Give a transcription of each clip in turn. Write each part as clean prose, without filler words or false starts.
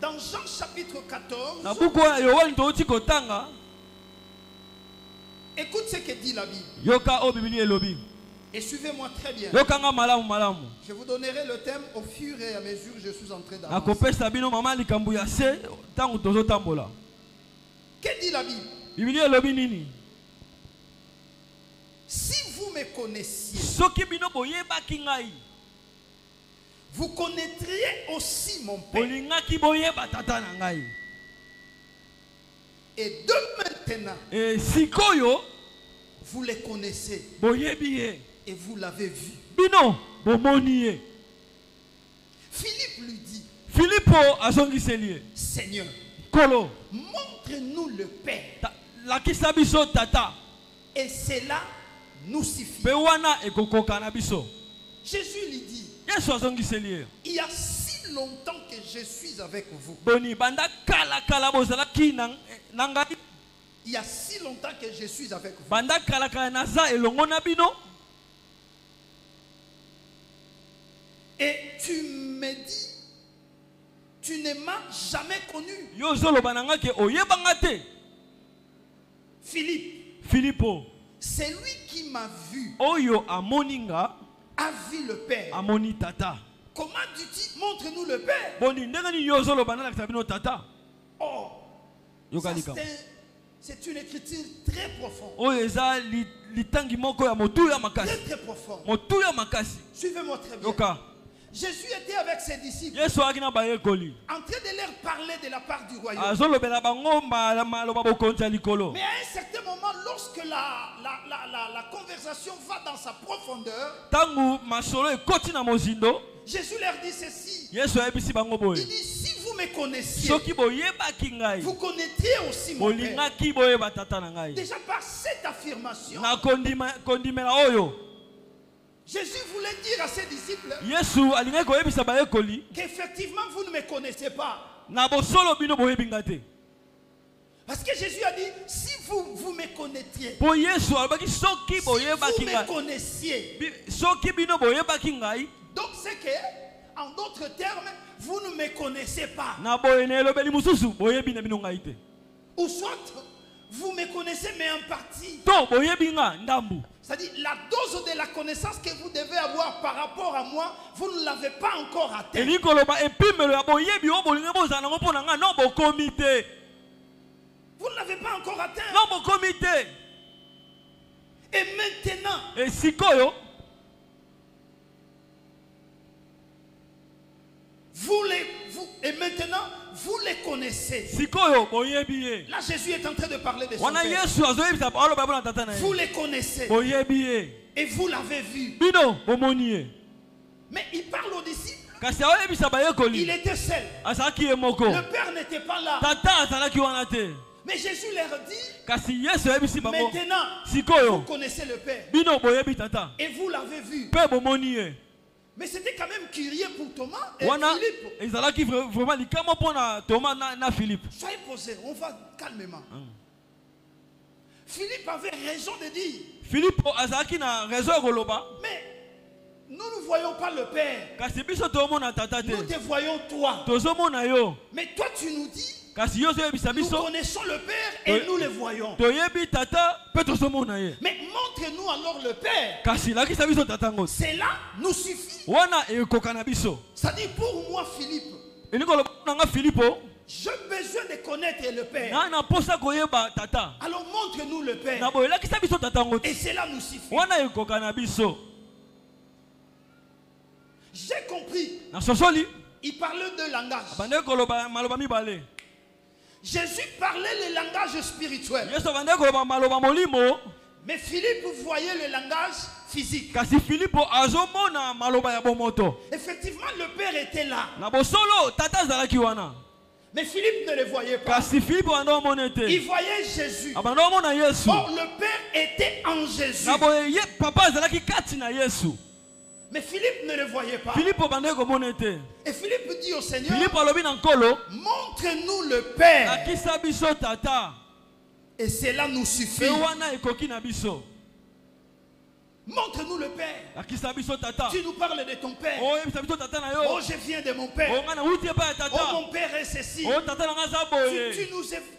Dans Jean chapitre 14, écoute ce que dit la Bible. Et suivez-moi très bien. Je vous donnerai le thème au fur et à mesure que je suis en train d'avancer. Que dit la Bible? Si vous me connaissiez, vous connaîtriez aussi mon Père. Et de maintenant, vous les connaissez. Et vous l'avez vu. Philippe lui dit, Seigneur, montre-nous le Père. Et cela nous suffit. Jésus lui dit, il y a si longtemps que je suis avec vous. Il y a si longtemps que je suis avec vous. Et tu me dis, tu ne m'as jamais connu. Philippe, celui qui m'a vu a vu le Père. Comment dis-tu, montre-nous le Père? Oh, c'est une écriture très profonde. Très profonde. Suivez-moi très bien. Jésus était avec ses disciples en train de leur parler de la part du royaume. Mais à un certain moment, lorsque la conversation va dans sa profondeur, Jésus leur dit ceci. Il dit, si vous me connaissiez, vous connaîtriez aussi mon Père. Déjà par cette affirmation, Jésus voulait dire à ses disciples qu'effectivement vous ne me connaissez pas. Parce que Jésus a dit, si vous me connaîtriez, si vous me connaissiez, donc c'est que, en d'autres termes, vous ne me connaissez pas. Ou soit, vous me connaissez mais en partie. C'est-à-dire, la dose de la connaissance que vous devez avoir par rapport à moi, vous ne l'avez pas encore atteint. Vous ne l'avez pas encore atteint. Et maintenant, vous les connaissez. Là, Jésus est en train de parler de son Père. Vous les connaissez. Et vous l'avez vu. Mais il parle aux disciples. Il était seul. Le Père n'était pas là. Mais Jésus leur dit, maintenant, vous connaissez le Père. Et vous l'avez vu. Mais c'était quand même curieux pour Thomas et Philippe. Soyez posés, on va calmement. Philippe avait raison de dire. Mais nous ne voyons pas le Père. Nous te voyons toi. Mais toi tu nous dis, nous connaissons le Père et nous le voyons. Mais montre-nous alors le Père. Cela nous suffit. C'est-à-dire pour moi Philippe, j'ai besoin de connaître le Père. Alors montre-nous le Père. Et cela nous suffit. J'ai compris. Il parlait de langage. Jésus parlait le langage spirituel. Mais Philippe voyait le langage physique. Effectivement, le Père était là. Mais Philippe ne le voyait pas. Il voyait Jésus. Or, le Père était en Jésus. Mais Philippe ne le voyait pas. Et Philippe dit au Seigneur, montre-nous le Père. Et cela nous suffit. Montre-nous le Père. Tu nous parles de ton Père. Oh, je viens de mon Père. Oh, mon Père est ceci.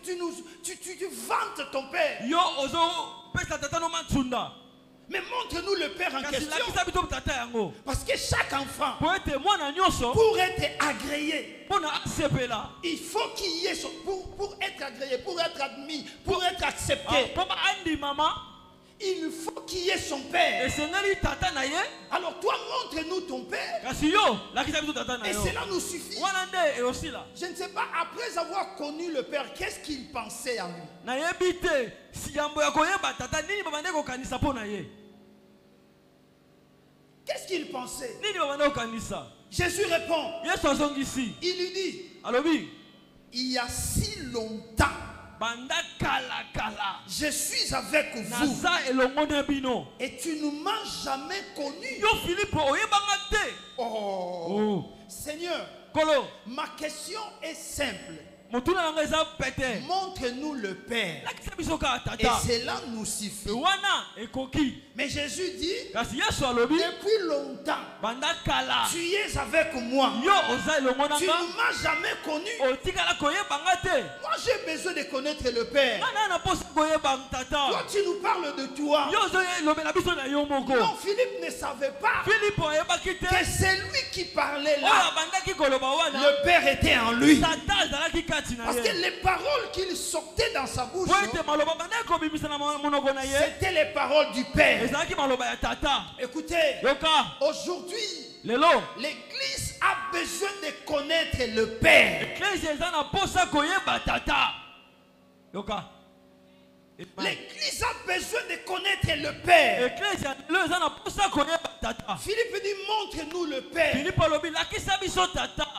Tu vantes ton Père. Mais montre-nous le Père en question. Parce que chaque enfant, pour être agréé, il faut qu'il y ait, pour être agréé, pour être admis, pour être accepté, il faut qu'il y ait son Père. Alors toi, montre-nous ton Père. Et cela nous suffit. Je ne sais pas, après avoir connu le Père, qu'est-ce qu'il pensait à lui? Qu'est-ce qu'il pensait? Jésus répond. Il lui dit, il y a si longtemps, je suis avec vous et tu ne m'as jamais connu. Oh, Seigneur, ma question est simple. Montre-nous le Père et cela nous suffit. Mais Jésus dit, depuis longtemps, tu es avec moi. Tu ne m'as jamais connu. Moi j'ai besoin de connaître le Père. Toi tu nous parles de toi. Non, Philippe ne savait pas que c'est lui qui parlait là. Le Père était en lui. Parce que les paroles qu'il sortait dans sa bouche, c'était les paroles du Père. Écoutez, aujourd'hui, l'Église a besoin de connaître le Père. L'Église a besoin de connaître le Père. Philippe dit, montre-nous le Père.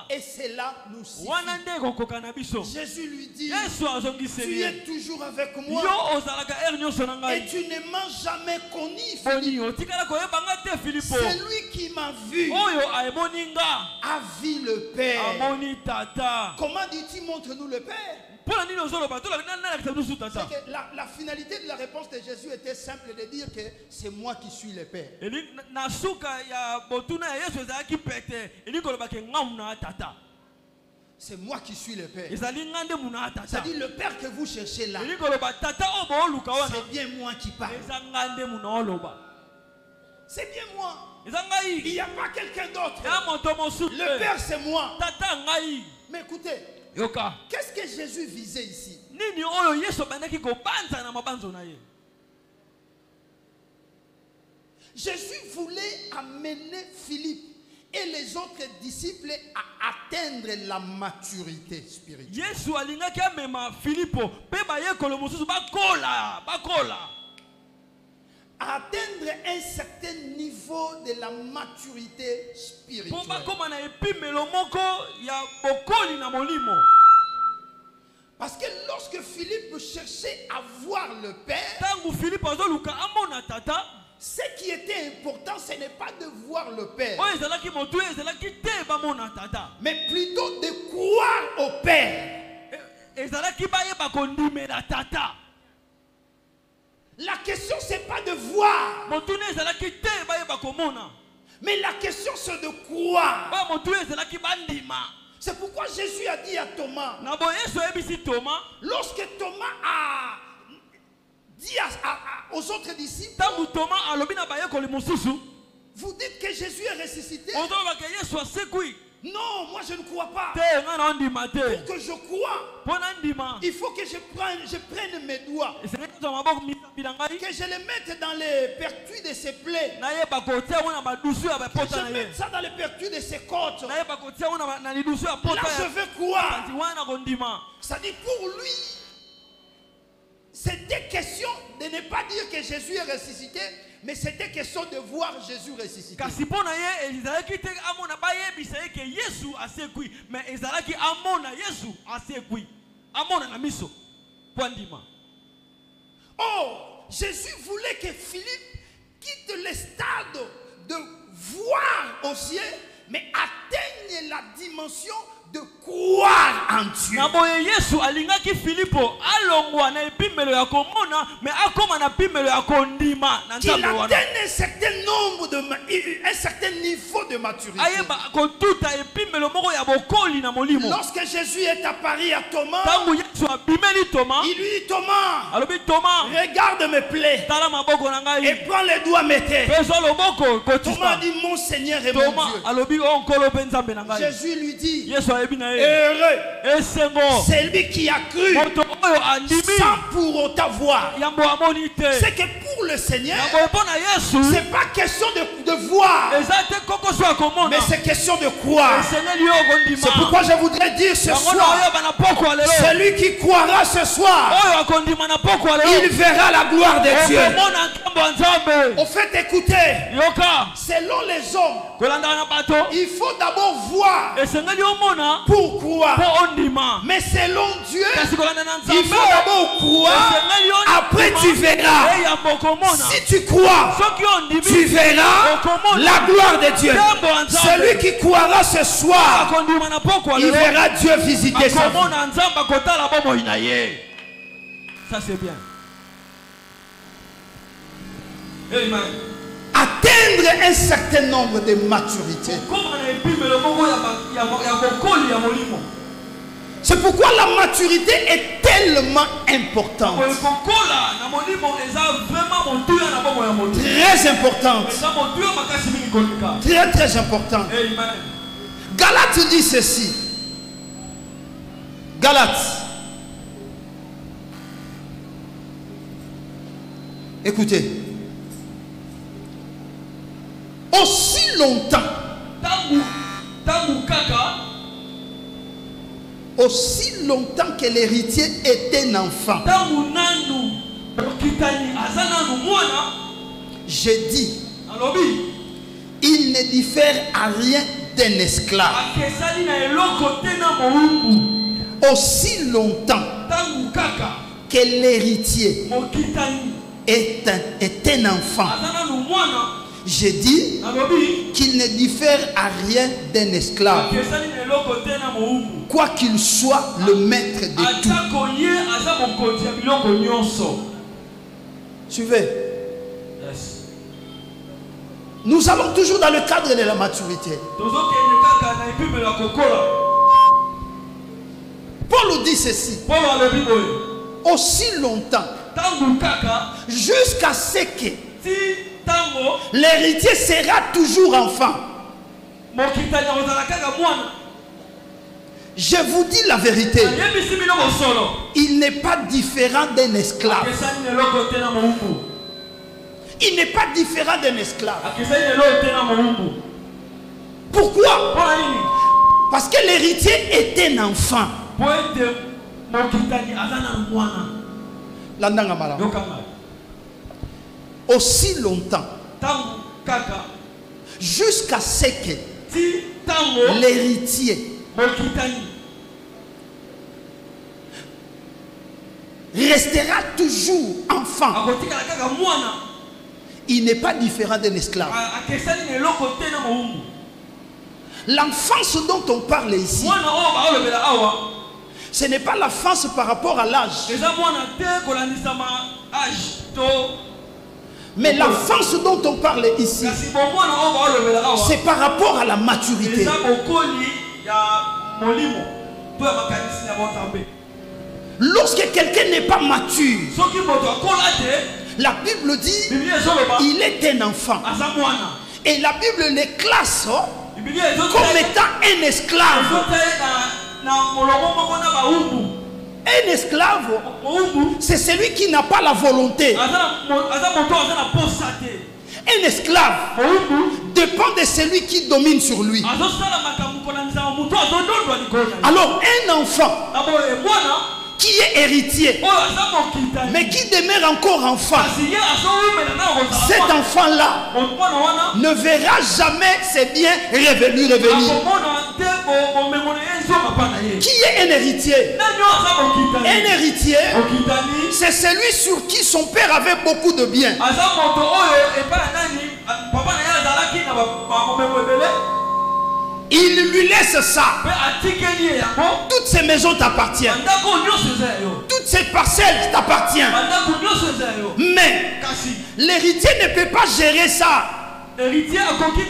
Et cela nous suffit. Jésus lui dit, tu es toujours avec moi et tu ne m'as jamais connu, Philippe. Celui qui m'a vu a vu le Père. Comment dit-il, montre-nous le Père? La finalité de la réponse de Jésus était simple, de dire que c'est moi qui suis le Père. C'est moi qui suis le Père. C'est-à-dire le Père que vous cherchez là, c'est bien moi qui parle. C'est bien moi. Il n'y a pas quelqu'un d'autre. Le Père c'est moi. Mais écoutez, qu'est-ce que Jésus visait ici? Jésus voulait amener Philippe et les autres disciples à atteindre la maturité spirituelle. À atteindre un certain niveau de la maturité spirituelle. Parce que lorsque Philippe cherchait à voir le Père, ce qui était important, ce n'est pas de voir le Père, mais plutôt de croire au Père. La question, ce n'est pas de voir, mais la question, c'est de croire. C'est pourquoi Jésus a dit à Thomas, lorsque Thomas a dit aux autres disciples, vous dites que Jésus est ressuscité. Non, moi je ne crois pas. Pour que je croie, il faut que je prenne mes doigts, que je les mette dans les pertuis de ses plaies, que je mette ça dans les pertuis de ses côtes. Là je veux croire. Ça dit pour lui, c'était question de ne pas dire que Jésus est ressuscité, mais c'était question de voir Jésus ressuscité. Oh, Jésus voulait que Philippe quitte le stade de voir aux yeux, mais atteigne la dimension de croire en Dieu. Qu'il atteigne un certain nombre de un certain niveau de maturité. Lorsque Jésus est apparu à Thomas, il lui dit Thomas, regarde mes plaies et prends les doigts mettez. Thomas dit mon Seigneur et mon Dieu. Jésus lui dit heureux c'est lui qui a cru sans pour autant voir. C'est que pour le Seigneur c'est pas question de voir, mais c'est question de croire. C'est pourquoi je voudrais dire ce soir, celui qui croira ce soir, il verra la gloire de Dieu. Au fait, écoutez, selon les hommes, il faut d'abord voir pour croire. Mais selon Dieu, il faut d'abord croire, après tu verras. Si tu crois, tu verras la gloire de Dieu. Celui qui croira ce soir, il verra Dieu visiter sa vie. Ça c'est bien. Amen. Atteindre un certain nombre de maturité. C'est pourquoi la maturité est tellement importante. Très importante. Très très importante. Galates dit ceci. Galates. Écoutez. Aussi longtemps que l'héritier est un enfant, j'ai dit, il ne diffère à rien d'un esclave. Aussi longtemps que l'héritier est un enfant, j'ai dit qu'il ne diffère à rien d'un esclave, quoi qu'il soit le maître de tout. Suivez. Nous allons toujours dans le cadre de la maturité. Paul dit ceci. Aussi longtemps, jusqu'à ce que l'héritier sera toujours enfant. Je vous dis la vérité. Il n'est pas différent d'un esclave. Il n'est pas différent d'un esclave. Pourquoi? Parce que l'héritier est un enfant. Aussi longtemps, jusqu'à ce que l'héritier restera toujours enfant. Il n'est pas différent d'un esclave. L'enfance dont on parle ici, ce n'est pas l'enfance par rapport à l'âge. Mais l'enfance dont on parle ici, c'est par rapport à la maturité. Lorsque quelqu'un n'est pas mature, la Bible dit il est un enfant. Et la Bible les classe comme étant un esclave. Un esclave, c'est celui qui n'a pas la volonté. Un esclave dépend de celui qui domine sur lui. Alors un enfant qui est héritier, mais qui demeure encore enfant, cet enfant-là ne verra jamais ses biens revenir. Qui est un héritier? Un héritier, c'est celui sur qui son père avait beaucoup de biens. il lui laisse ça. Toutes ces maisons t'appartiennent. Toutes ces parcelles t'appartiennent. Mais l'héritier ne peut pas gérer ça. L'héritier a conquis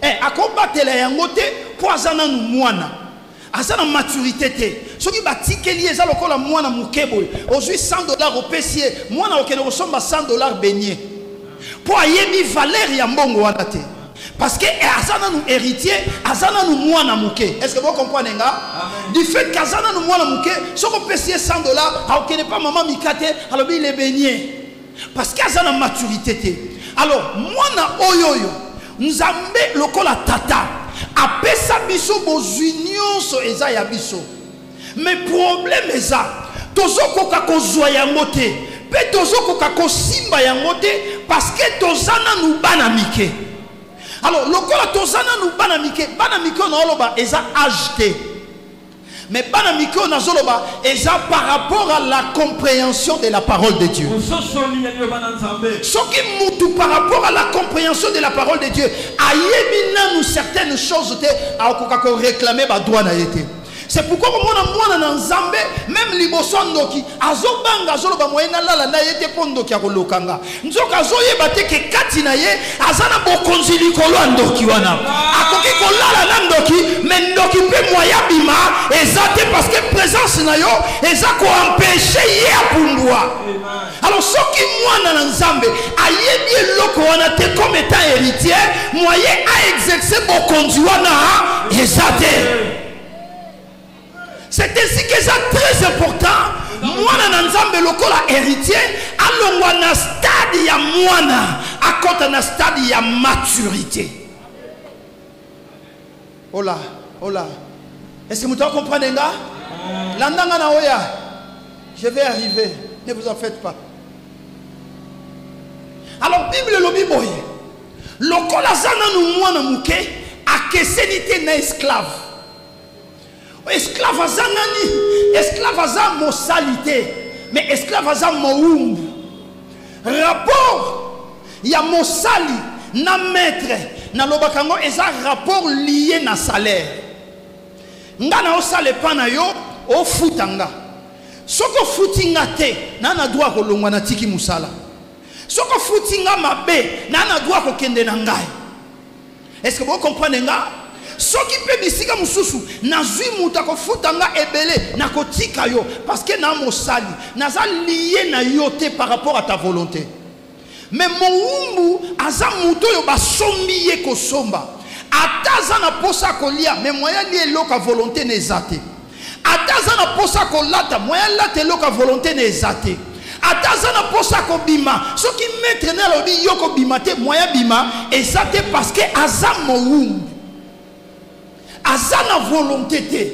a combattu la yangote pour azana nu mwana. Azana maturité te. Soki batikeli eza lokola mwana mukebo. Aujourd'hui $100 au pesier. Mwana okene kosomba $100 beignet. Pour ayebi valeur ya mbongo wana te. Parce que azana nu héritier, azana nu mwana muke. Est-ce que vous comprenez nga? Du fait qu'azana nu mwana muke, soko pesier $100, aokene pas maman mikate, alors il est beignet. Parce qu'azana maturité te. Alors mwana oyoyo Nzambe lokola tata apesa biso bozunion so eza ya biso. Mais problème eza tozo koka kozwa yango te. Pe tozo koka kosimba yango te parce que tozana nu bana mike. Alors lokola tozana nu bana mike na oloba eza âge. Mais banamiko nazoloba eza par rapport à la compréhension de la parole de Dieu. Soki mutu par rapport à la compréhension de la parole de Dieu, ayebina nous certaines choses te akoka ko réclamer ba droit na yete. C'est pourquoi mwana na nzambe même liboso ndoki azobanga azoloba moyenga lala na yete pondoki akolokanga. Nzoka azoyeba te ke kati na ye azana bokonzi likolo ndoki wana. Akoki kolala na ndoki mais ndoki pe moya bima ezate parce que présence na yo eza ko empêcher ye apumbwa. Alors soki mwana na nzambe ayebi eloko wana te comme étant héritier moyen a exercer bokonzi wana ezate. C'est ainsi que c'est très important. Mwana na nzambe lokola héritier alongwa na stade ya mwana akota na stade ya maturité. Hola. Est-ce que vous comprenez nga? Landanga na oya. Je vais arriver. Ne vous en faites pas. Alors Bible lobi boye. Lokola zana nu mwana muke akesenite na esclave. Esclave à nani, esclave à mosalité, mais esclave à moumbu. Rapport, il y a mosali, na maître, na lobakango, et ça rapport lié na salaire. Nga na osale pana yo, o futanga. Soko futinga te, na na droit ko longwa na tiki musala. Soko futinga mabe, na na droit ko kende na ngai. Est-ce que vous comprenez nga? Soki pe bisika mususu nazwi muta ko futanga ebele na kotika yo parce que na mosali naza lié na yo te par rapport à ta volonté. Mais moumbu aza muto yo basombi ye ko somba ataza na posa kolia mais moya li eloka volonté nezate. Ataza na posa kolata moya lata eloka volonté nezate. Ataza na posa ko bima soki maître na lobi yo ko bima te moya bima ezate parce que aza moumbu azana volonté te.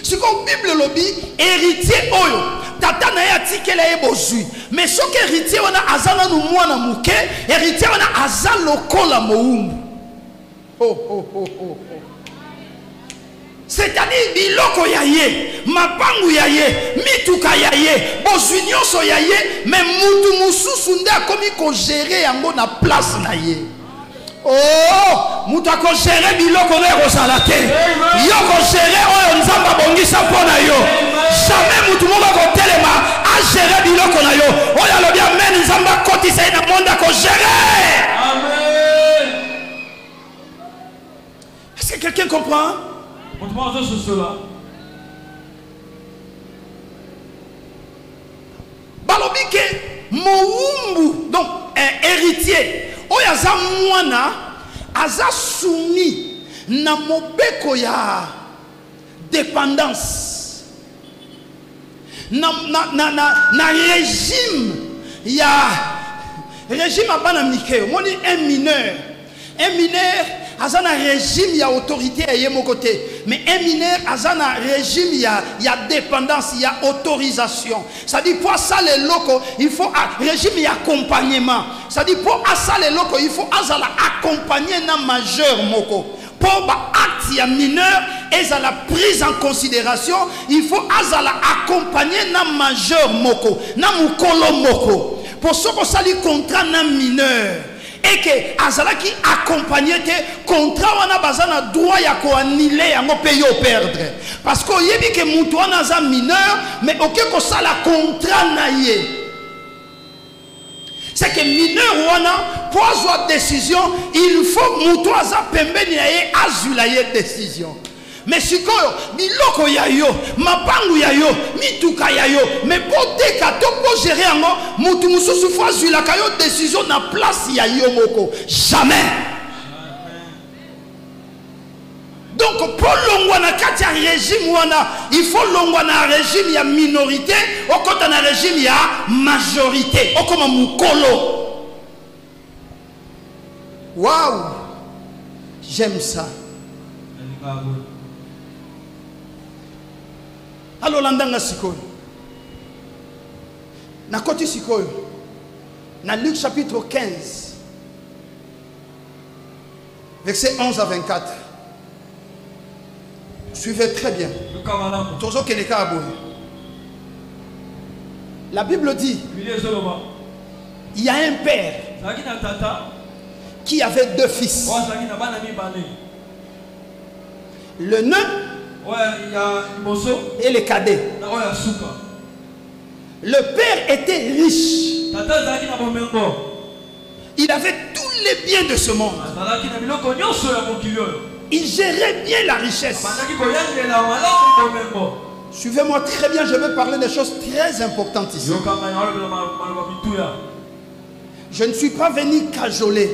Si comme Bible lobby héritier oyo tata na ya tikela ye bozui mais ce que héritier wana azana nu mwana muke héritier wana azana lokola moumbu. C'est-à-dire biloko ya ye mapangu ya ye mituka ya ye bozui nyonso ya ye mais mutu mususu nde akomi ko gérer yango na place na ye. Oh, mutako gérer biloko na rozala te. Yo ko gérer oyo nzamba bongisa pona yo. Jamais mutu moko ko telema a gérer biloko na yo. Oyo lobi amen nzamba kotisa na monde ko gérer. Amen. Est-ce que quelqu'un comprend? On pense sur cela. Balobike moumbu donc un héritier. Oyaza mwana aza soumis na mobeko ya dépendance na régime ya régime abana mikeo moni un mineur aza na régime ya autorité ya ye moko te mais un mineur aza na régime ya dépendance ya autorisation. Ça dit pour ça les locaux il faut régime ya accompagnement. Ça dit pour ça les locaux il faut azala accompagner na majeur moko pour ba acte ya mineur et à la prise en considération il faut azala accompagner na majeur moko na mukolo moko pour ce qu'on sali contrat na mineur et que azalaki accompagné te contrat wana bazana droit ya ko annuler yango payer au perdre parce que yebi que mutu wana za mineur mais ok ko sala contrat na ye c'est que mineur wana pour avoir décision il faut mutu aza pembeni ya ye azula ye décision. Mais sikoyo biloko ya yo mapangu ya yo mituka ya yo mais pour teka to pour gérer ngo mutu mususu fo azula ka yo décision na place ya yo moko jamais. Donc pour longwa na kati ya régime wana il faut longwa na régime ya minorité au kota na régime ya majorité okoma mukolo. Waouh, j'aime ça. Alors landanga sikoyo na koti sikoyo na Luc chapitre 15 verset 11 à 24. Suivez très bien. La Bible dit il y a un père qui avait 2 fils. Le nain et le cadet. Le père était riche. Il avait tous les biens de ce monde. Il gérait bien la richesse. Suivez-moi très bien, je vais parler des choses très importantes ici. Je ne suis pas venu cajoler.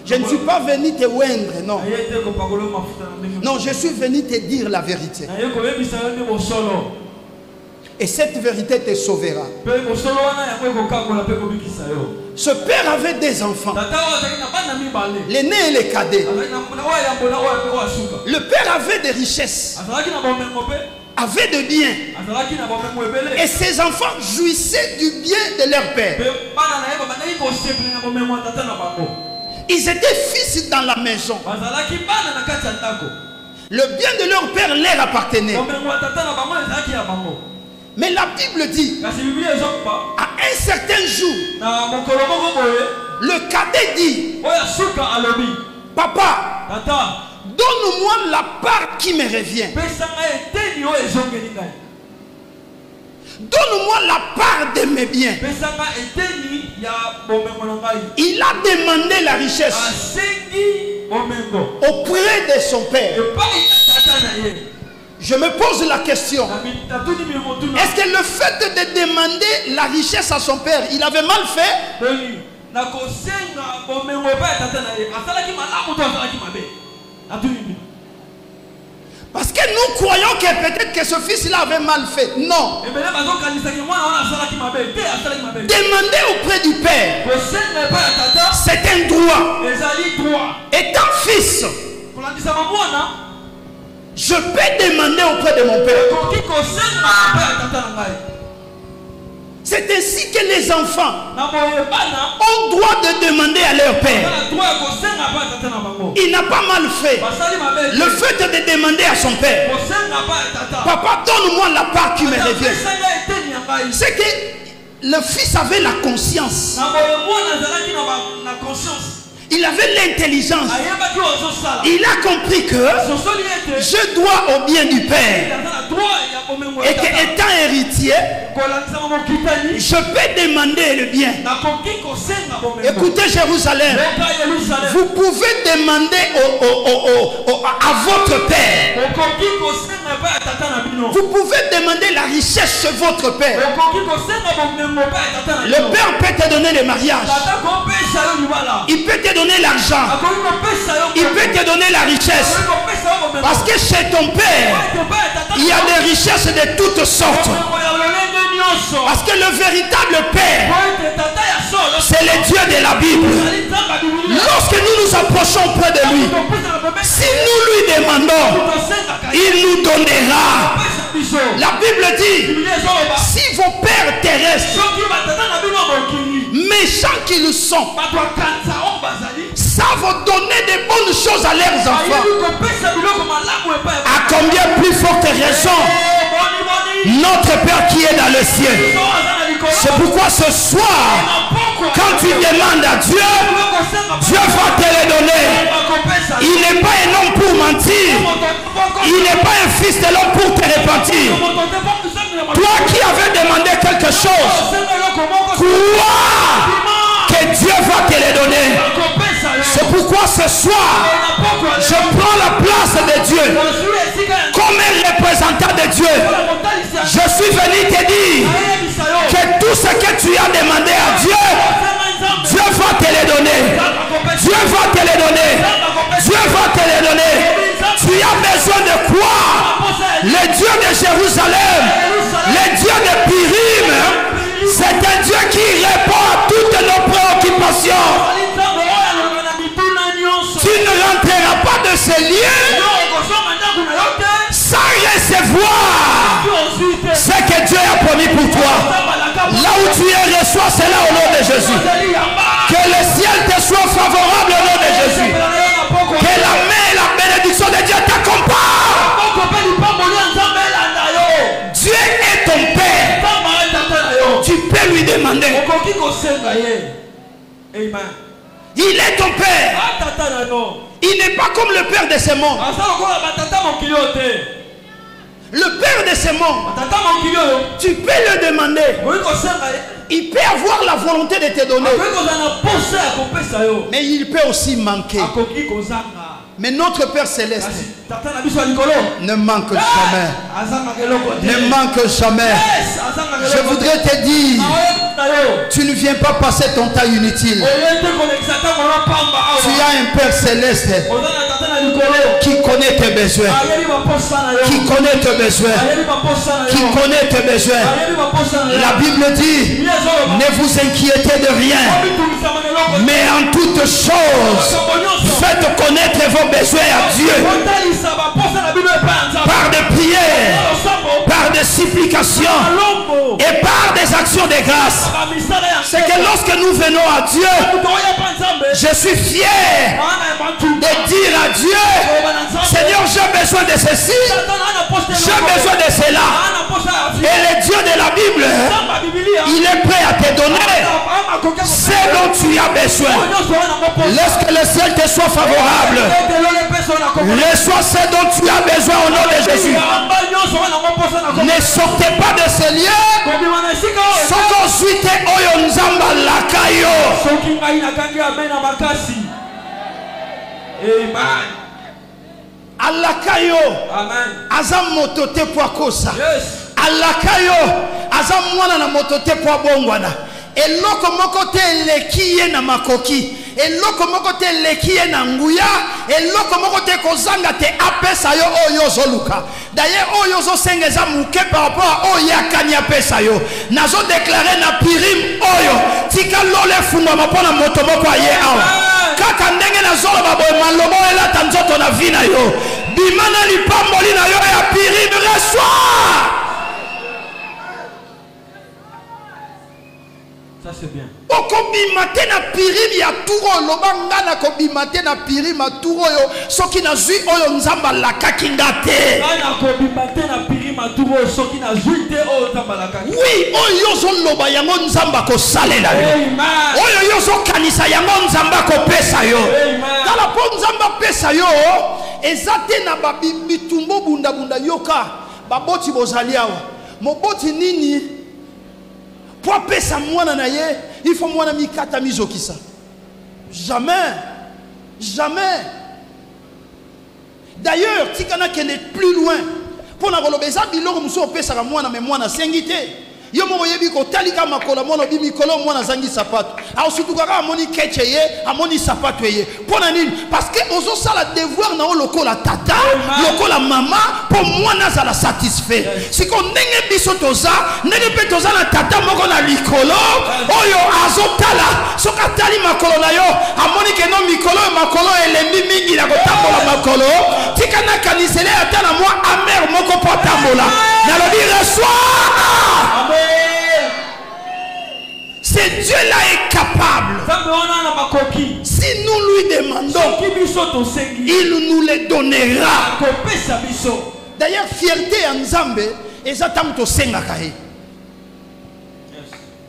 Je ne suis pas venu te oindre, non. Non, je suis venu te dire la vérité. Et cette vérité te sauvera. Ce père avait des enfants. L'aîné et les cadets. Le père avait des richesses. Avait de biens. Et ses enfants jouissaient du bien de leur père. Ils étaient fils dans la maison. Le bien de leur père leur appartenait. Mais la Bible dit, à un certain jour, le cadet dit, papa, donne-moi la part qui me revient. Donne-moi la part de mes biens. Il a demandé la richesse auprès de son père. Je me pose la question, est-ce que le fait de demander la richesse à son père, il avait mal fait? Parce que nous croyons que peut-être que ce fils-là avait mal fait. Non. Demander auprès du père, c'est un droit. Étant fils, je peux demander auprès de mon père. C'est ainsi que les enfants ont droit de demander à leur père. Il n'a pas mal fait. Le fait de demander à son père, papa, donne-moi la part qui me revient. C'est que le fils avait la conscience. Il avait l'intelligence. Il a compris que je dois au bien du père. Et qu'étant héritier, je peux demander le bien. Écoutez Jérusalem, vous pouvez demander à votre père. Vous pouvez demander la richesse chez votre père. Le père peut te donner le mariage. Il peut te donner l'argent. Il peut te donner la richesse. Parce que chez ton père, il y a des richesses de toutes sortes. Parce que le véritable père, c'est le Dieu de la Bible. Lorsque nous nous approchons près de lui, si nous lui demandons, il nous donnera. La Bible dit, si vos pères terrestres, méchants qu'ils sont, savent donner des bonnes choses à leurs enfants, à combien plus forte raison notre Père qui est dans le ciel. C'est pourquoi ce soir, quand tu demandes à Dieu, Dieu va te le donner. Il n'est pas un homme pour mentir. Il n'est pas un fils de l'homme pour te repentir. Toi qui avais demandé quelque chose, crois que Dieu va te le donner. C'est pourquoi ce soir, je prends la place de Dieu comme un représentant de Dieu. Je suis venu te dire que tout ce que tu as demandé à Dieu, Dieu va te le donner. Dieu va te le donner. Dieu va te le donner. Tu as besoin de quoi? Le Dieu de Jérusalem, le Dieu de Pirim, c'est un Dieu qui répond à toutes nos préoccupations. Tu ne rentreras pas de ces lieux sans recevoir ce que Dieu a promis pour toi. Là où tu es, reçois cela au nom de Jésus. Que le ciel te soit favorable au nom de Jésus. Que la main et la bénédiction de Dieu t'accompagnent. Dieu est ton Père. Tu peux lui demander. Amen. Il est ton Père. Il n'est pas comme le Père de ce monde. Le Père de ce monde, tu peux le demander. Il peut avoir la volonté de te donner. Mais il peut aussi manquer. Mais notre Père Céleste ne manque jamais. Ne manque jamais. Je voudrais te dire, tu ne viens pas passer ton temps inutile. Tu as un Père Céleste qui connaît tes besoins. Qui connaît tes besoins. Qui connaît tes besoins. La Bible dit, ne vous inquiétez de rien. Mais en toutes choses, faites connaître vos besoins à Dieu. Par des prières, par des supplications et par des actions de grâce. C'est que lorsque nous venons à Dieu, je suis fier de dire à Dieu, Seigneur, j'ai besoin de ceci, j'ai besoin de cela. Et le Dieu de la Bible, il est prêt à te donner ce dont tu as besoin. Laisse que le ciel te soit favorable. Reçois ce dont tu as besoin au nom de Jésus. Ne sortez pas de ce lieu. Soko suite oyo nzamba lakayo. Amen. Alakayo. Amen. Azam motote kwa kosa. Alakayo. Azam mwana na motote kwa bongwana. Eloko moko te lekiye na makoki. Eloko moko te lekiye na nguya. Eloko moko te kozanga te apesa yo oyo zoluka. D'ailleurs oyo zo sengeza muke par rapport à oyo akanya pesa yo. Nazo déclarer na Pirim oyo. Tika lole funga mapona moto moko aye awa. Kaka ndenge na zolo babo malomo ela tanzoto na vina yo. Bimana lipamboli na yo ya Pirim reçois. Ça c'est bien. Okobimate na Pirim ya turo lobanga na kobimate na Pirim a turo yo soki na zui oyo nzamba lakaki ngate. Na kobimate na Pirim a turo soki na zui te oyo nzamba lakaki. Oui, oyo zo loba yango nzamba ko salela yo. Amen. Oyo yo zo kanisa yango nzamba ko pesa yo. Amen. Kala po nzamba pesa yo ezate na babitumbo bunda bunda yoka baboti bozali awa. Moboti nini? Pour pesa mwana na ye, il faut mwana mikata mizokisa. Jamais. Jamais. D'ailleurs, tikana kene plus loin. Pour na kolobeza biloko muso pesa mwana me mwana sengite. Yo mo yebi ko talika makola mwana bi mikolo mwana zangi sapato. A surtout kaka amoni ketcheye, amoni sapato ye. Pona nini? Parce que ozo sala devoir na lokola tata, lokola mama pour mwana za la satisfait. Si ko ndenge biso toza, ndenge pe toza na tata moko na likolo, oyo azotala, soka tali makolo na yo, amoni ke no mikolo makolo elembi mingi na kotambola makolo, tika na kanisele ata na moi amer moko po tambola. Na lo dire reçois. Amen. Ce Dieu-là est capable. Si nous lui demandons, il nous le donnera. D'ailleurs, fierté en Zambé, et ça t'a senga kae.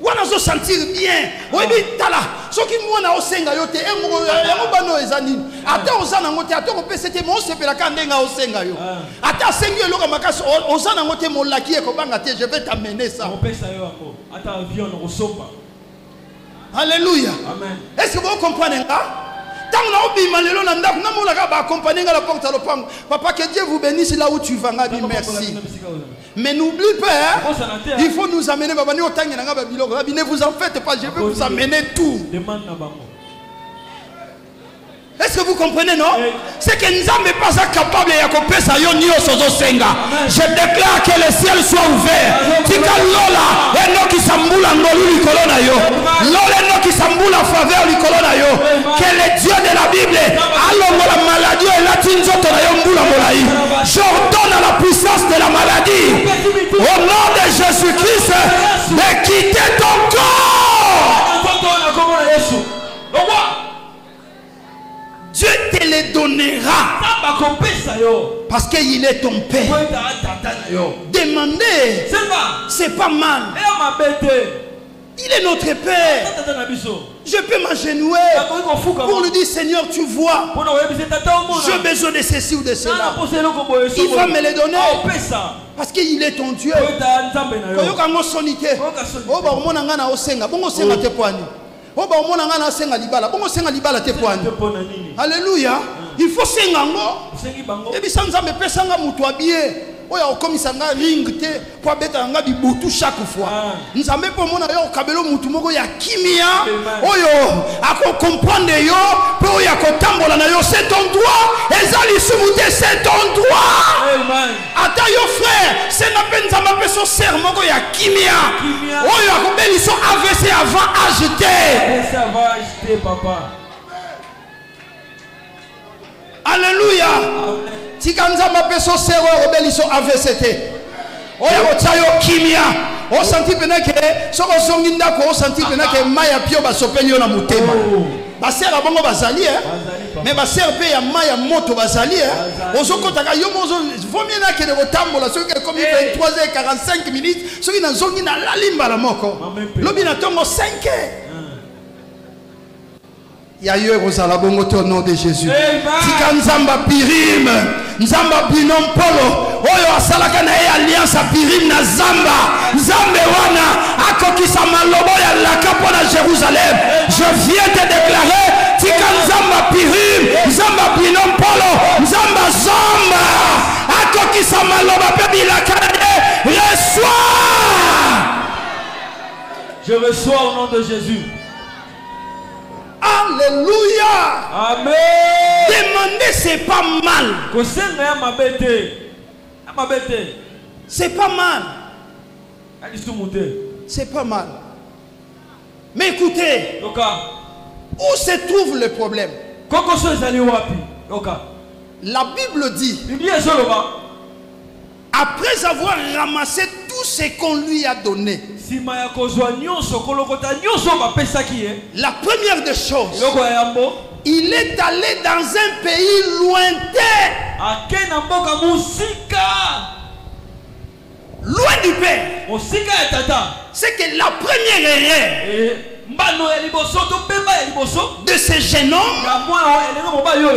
wana zo sentir bien oyebi tala soki mwana osenga yo te yango bano eza nini ata oza nango te ata kopesa te mo osepelaka ndenge osenga yo ata asengi eloko makasi oza nango te molaki ekobanga te je vais t'amener ça ata avion okosomba. Alléluia. Amen. Est-ce que vous comprenez ça? Tant que la porte à l'opango. Papa, que Dieu vous bénisse là où tu vas. Merci. Mais n'oublie pas, hein, il faut nous amener. Ne vous en faites pas, je vais vous amener tout. Est-ce que vous comprenez, non? C'est que nous sommes pas capables de je déclare que le ciel soit ouvert. Tika lola, eno qui s'amboula ngolu likolona yo. Lola eno qui s'amboula faveur likolona yo. Que le Dieu de la Bible, allons la maladie et la tinzoto na yo mboula molaï. J'ordonne à la puissance de la maladie, au nom de Jésus-Christ, de quitter ton corps. Dieu te les donnera parce qu'il est ton père. Demander, c'est pas mal. Il est notre père. Je peux m'agenouiller pour lui dire Seigneur, tu vois, j'ai besoin de ceci ou de cela. Il va me les donner parce qu'il est ton Dieu. Alléluia. Il faut s'engager. Et puis ça nous a mis pesanga mutuabie. Oya okomisanga ring te pour beta nga bibutu chaque fois. Nous avons pour mon ayo kabelo mutu moko ya kimia. Oyo ako comprendre yo, pour ya ko tambola na yo, c'est ton droit. Ezali sumute, c'est ton droit. Amen. Ata yo frère, c'est na peine ça m'a fait son serre moko ya kimia. Oyo ako beli son AVC avant acheter. Ça va acheter papa. Alléluia. Tikanza mapeso sero obeliso AVCT. Oya ochayo kimia. O senti penake soko songi ndako o senti penake maya pio ba sopenyo na mutema. Ba sera bongo bazali mais ba sera pe ya maya moto bazali ozokota ka yo mozo vomie na kene botambola soki comme 23h45 minutes soki na zongi na lalimba la moko. Lobi na tongo 5h. Yayo kozala bongo te au nom de Jésus. Tika nzamba pirim, nzamba binom polo. Oyo asalaka na ye alliance pirim na zamba. Nzambe wana akokisa malobo ya lakapo na Jérusalem. Je viens te déclarer tika nzamba pirim, nzamba binom polo, nzamba zamba akokisa maloba pe bilaka na ye. Reçois. Je reçois au nom de Jésus. Alléluia. Amen. Demander c'est pas mal. C'est pas mal. C'est pas mal. Mais écoutez, où se trouve le problème? La Bible dit, après avoir ramassé tout ce qu'on lui a donné, la première des choses, il est allé dans un pays lointain, loin du Père. C'est que la première erreur de ce jeune homme,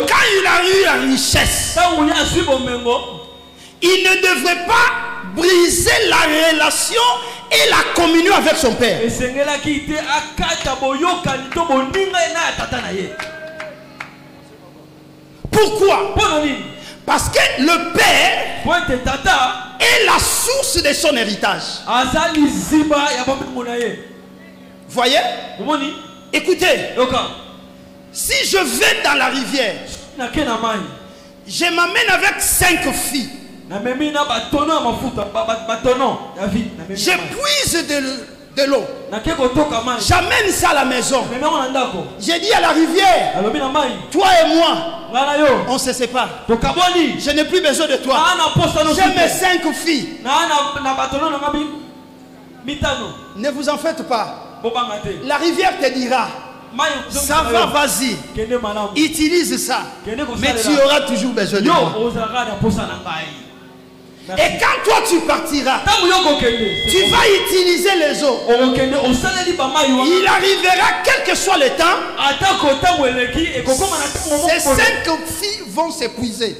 quand il a eu la richesse, il ne devrait pas briser la relation et la communion avec son père. Pourquoi? Parce que le père est la source de son héritage. Voyez? Écoutez, si je vais dans la rivière, je m'amène avec 5 filles. Je puise de l'eau. J'amène ça à la maison. J'ai dit à la rivière, toi et moi, on se sépare. Je n'ai plus besoin de toi. J'ai mes 5 filles. Ne vous en faites pas. La rivière te dira, ça va, vas-y, utilise ça, mais tu auras toujours besoin de moi. Et quand toi tu partiras, tu vas utiliser les eaux. Il arrivera, quel que soit le temps, ces 5 filles vont s'épuiser.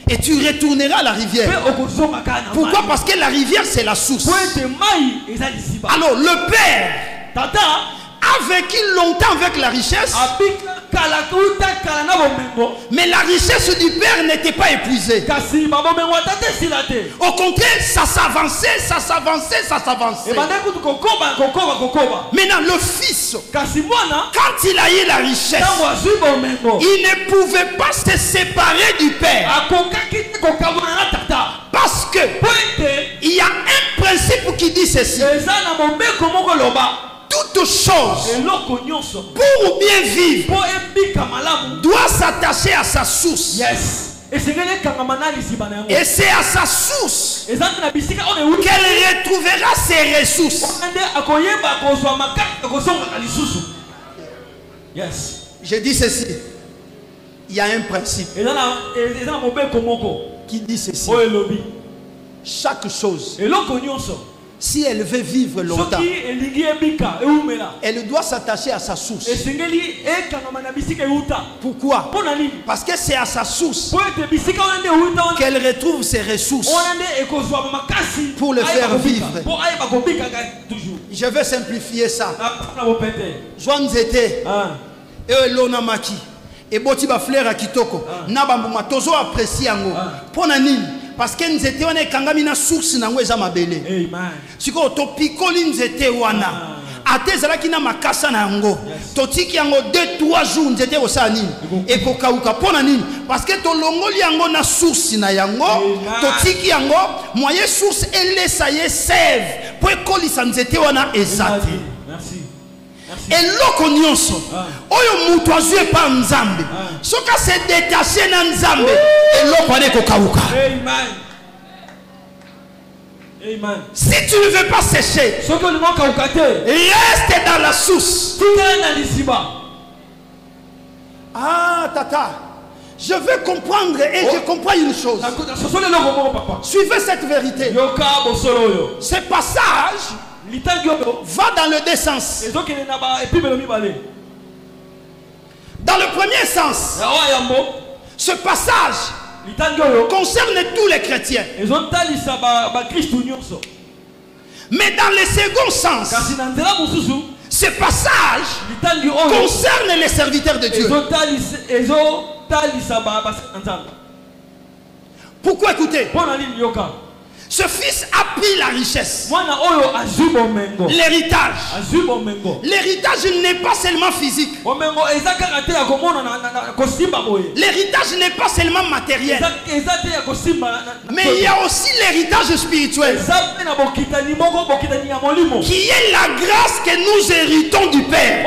Et tu retourneras à la rivière. Pourquoi? Parce que la rivière c'est la source. Alors le père a vécu longtemps avec la richesse, mais la richesse du père n'était pas épuisée. Au contraire, ça s'avançait, ça s'avançait, ça s'avançait. Maintenant le fils, quand il a eu la richesse, il ne pouvait pas se séparer du père. Parce que il y a un principe qui dit ceci: toute chose pour bien vivre doit s'attacher à sa source. Et c'est à sa source qu'elle retrouvera ses ressources. Je dis ceci: il y a un principe qui dit ceci: chaque chose, si elle veut vivre longtemps, elle doit s'attacher à sa source. Pourquoi? Parce que c'est à sa source qu'elle retrouve ses ressources pour le faire vivre. Je vais simplifier ça. Joan Zete et Lona Maki et Boti ba fleur à Kitoko na bambuma tozo apprécier yango pona nini? Parce que nous étions en source na ngweza mabele. Amen. Siko to pikoli nzete wana. Atezala kina makasa na yango. Totiki yango 2-3 jours nzete osani. Et kokauka pona nini? Parce que to longoli yango na source na yango. Totiki yango moyen source elle saye sève. Pour kolisa nzete wana ezati. Merci. Et l'oko nyonso oyo mutu azue pa nzambe soka se détacher na nzambe et l'oko ane kokauka. Amen. Amen. Si tu ne veux pas sécher, reste dans la source. Ah tata, je veux comprendre et je comprends une chose. Suivez cette vérité. Ce passage va dans le deux sens. Dans le premier sens, ce passage concerne tous les chrétiens. Mais dans le second sens, ce passage concerne les serviteurs de Dieu. Pourquoi écouter? Ce fils a pris la richesse. L'héritage. L'héritage n'est pas seulement physique. L'héritage n'est pas seulement matériel. Mais il y a aussi l'héritage spirituel, qui est la grâce que nous héritons du Père.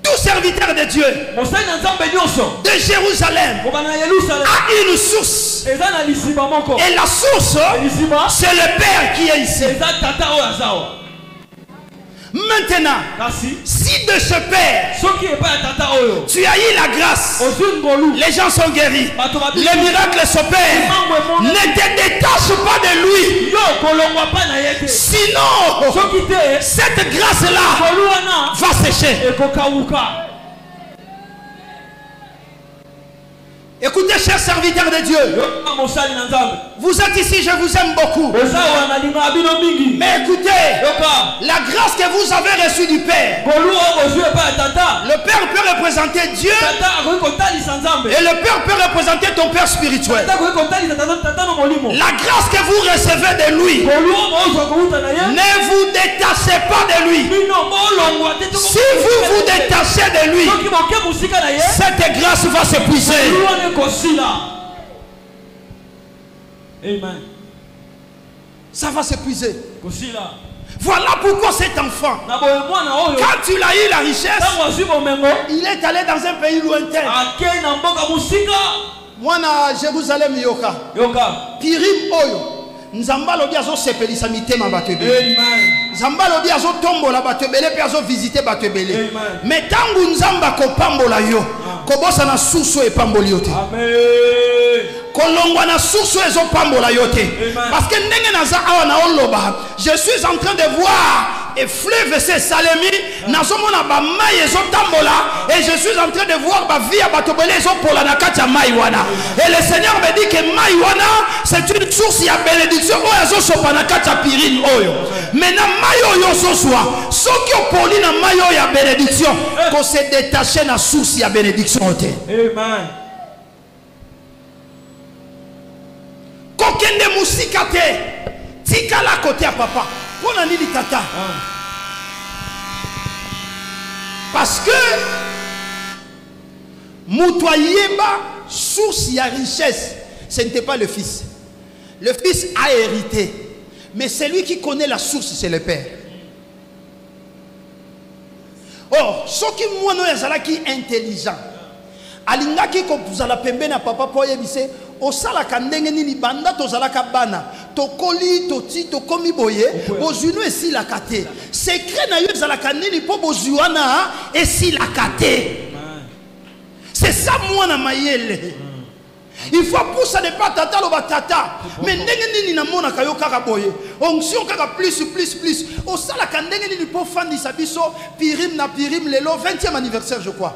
Tout serviteur de Dieu de Jérusalem a une source. Et la source, c'est le Père qui est ici. Maintenant, si de ce Père tu as eu la grâce, les gens sont guéris, les miracles s'opèrent, ne te détache pas de lui. Sinon, cette grâce-là va sécher. Écoutez, chers serviteurs de Dieu, vous êtes ici, je vous aime beaucoup. Mais écoutez, la grâce que vous avez reçue du Père, le Père peut représenter Dieu et le Père peut représenter ton Père spirituel. La grâce que vous recevez de lui, ne vous détachez pas de lui. Si vous vous détachez de lui, cette grâce va s'épuiser. Amen. Ça va s'épuiser. Voilà pourquoi cet enfant, quand tu l'as eu la richesse, il est allé dans un pays lointain. Moi, à Jérusalem, Yoka. Pirim Oyo. Nzamba lobi azo sepelisa mitema bato ebele. Nzamba lobi azo tombola bato ebele pe azo visiter bato ebele. Mais tangu nzamba ko pambola yo, ko bosa na susu e pamboli yo te. Amen. Kolongwa na susu ezo pambola yo te. Parce que ndenge naza awa na oloba, je suis en train de voir et fleuve c'est salemi nazomona ba mai ezo tambola et je suis en train de voir ba vie bato ebele ezo pola na kati ya mai wana. Et le Seigneur me dit que mai wana c'est une source ya bénédiction oyo ezo sopa na kati ya pirine oyo. Maintenant mai oyo soswa soki opoli na mai oyo ya bénédiction ko se détacher na source ya bénédiction te. Amen. Kokende musika te tika la côté à papa pona nini tata. Parce que Moutouayeba source ya richesse ce n'était pas le fils. Le fils a hérité, mais celui qui connaît la source c'est le père. Or ce qui moi no yazalaki intelligent alingaki ko zala pembe na papa po yebise osala kandenge nini banda tozalaka bana tokoli toti tokomi boye bozwino esi la kate secret na yo ezalaka nini po bozwana esi la kate. C'est ça moi na mayele. Il faut pousser de pas tata lo batata mais ndenge nini na mona kayo kaka boye onction kaka plus osala kandenge nini po fandisa biso pirim na pirim lelo 20e anniversaire je crois.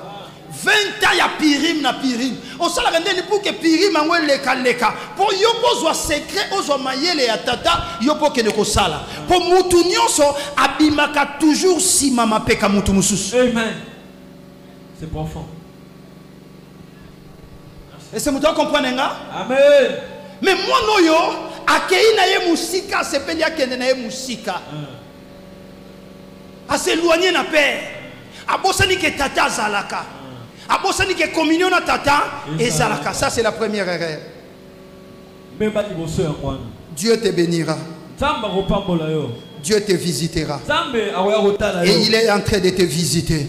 20 ans ya pirim na pirim. O sala rendeni pour que pirim angwe leka. Pour yo pozwa secret ozwa mayele ya tata yo po ke ne ko sala. Pour mutu nyonso abimaka toujours si mama peka mutu mususu. Amen. C'est profond. Et c'est mutu comprendre nga? Amen. Mais moi no yo akei na ye musika sepeli akende na ye musika. A s'éloigner na père. Abosani ke tata zalaka. Abosani ke communion na tata et zalaka. Ça c'est la première erreur. Dieu te bénira. Dieu te visitera. Et il est en train de te visiter.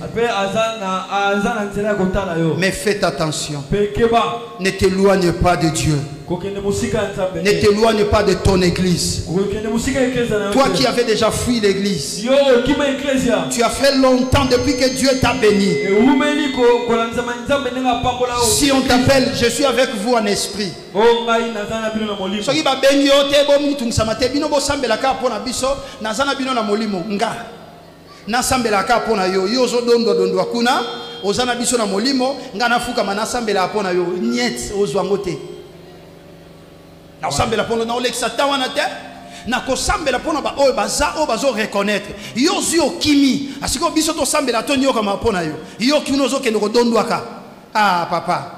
Mais faites attention. Ne t'éloigne pas de Dieu. Ne t'éloigne pas de ton église. Toi qui avais déjà fui l'église, tu as fait longtemps depuis que Dieu t'a béni. Si on t'appelle, je suis avec vous en esprit. Nasambela ka pona yo yozo dondo dondo kuna ozana biso na molimo ngana fuka manasambela pona yo niet ozwangote na osambela pona na oleksa tawana te na ko sambela pona ba o baza o bazo reconnaître yo zio kimi asiko biso to sambela to nyoka mapona yo kino zo kendo dondwaka ah papa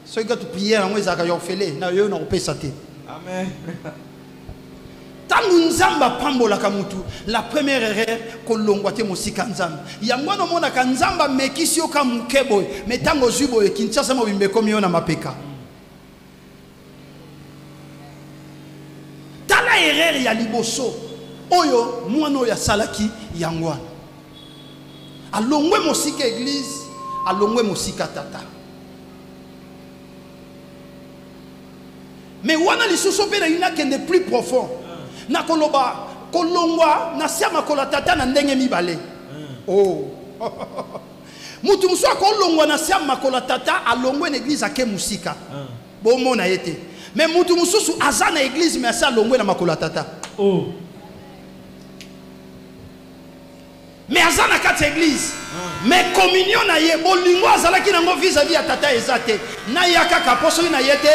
so que tu prière ngo ezaka yo fele na yo na opesa te. Amen. Tangu nzamba pambola kamutu la première erreur kolongwa te musika nzamba yango no mona ka nzamba mekisi yo ka mukebo mais tango zubo e Kinshasa mo bimbe komi yo na mapeka tala erreur ya liboso oyo mwana ya salaki yangwa alongwe musika église alongwe musika tata mais wana lisuso pe na ina kende plus profond na koloba kolongwa na siama kolatata na ndenge mibale. Oh. Mutu muso kolongwa na siama kolatata alongwe na église ake musika. Bo mona yete. Mais mutu mususu azana église mais asa alongwe na makolatata. Oh. Mais azana kati église. Mais communion na ye bolingo azalaki nango vis-à-vis ya tata ezate. Na yakaka poso na yete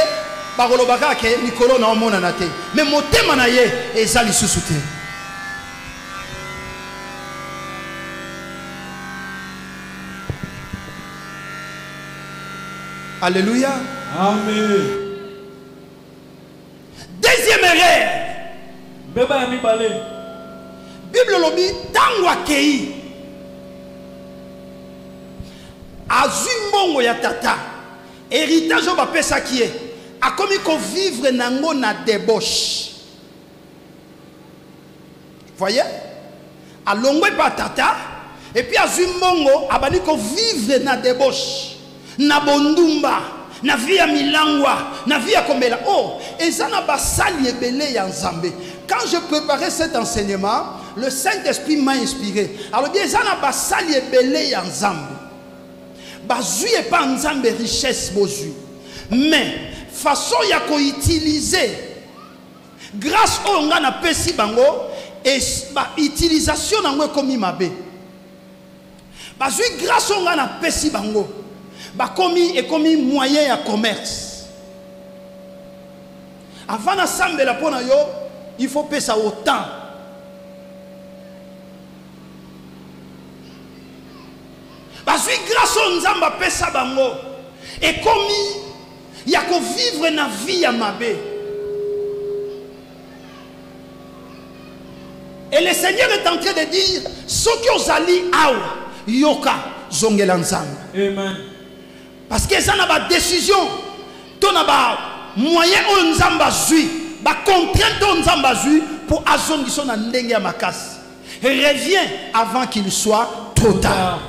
bakolobaka ke nikolo na omona na te mais motema na ye ezali susu te. Alléluia. Amen. Deuxième erreur. Beba mi balé. Bible lobi tango akei azumbongo ya tata héritage ba pesa qui est a commis qu'on vivre nango na débauche. Voyez? A longwe pa tata et puis a zumbongo a bani qu'on vivre na débauche, na bondumba, na via milangwa, na via kombela. Oh, Quand je préparais cet enseignement, le Saint-Esprit m'a inspiré. Alors, il y a un basali belé en Zambé. Bazui est pas en Zambé richesse bozu. Mais façon ya ko utiliser grâce au ngana pesi bango et ba utilisation nango comme mabe. Bazui grâce au ngana pesi bango ba comme moyen de commerce. Avant d'ensemble la pona yo, il faut payer ça autant. Parce que grâce à Nzamba pesa bango et comme il y a qu'on vivre na vie à mabé. Et le Seigneur est en train de dire ce qui os ali awa yoka zongela Nzamba. Amen. Parce que ça n'a pas de décision, ton n'a pas moyen on Nzamba zui, ba contrainte on Nzamba zui pour azon qui sont en ndenge ya makas. Reviens avant qu'il soit trop tard.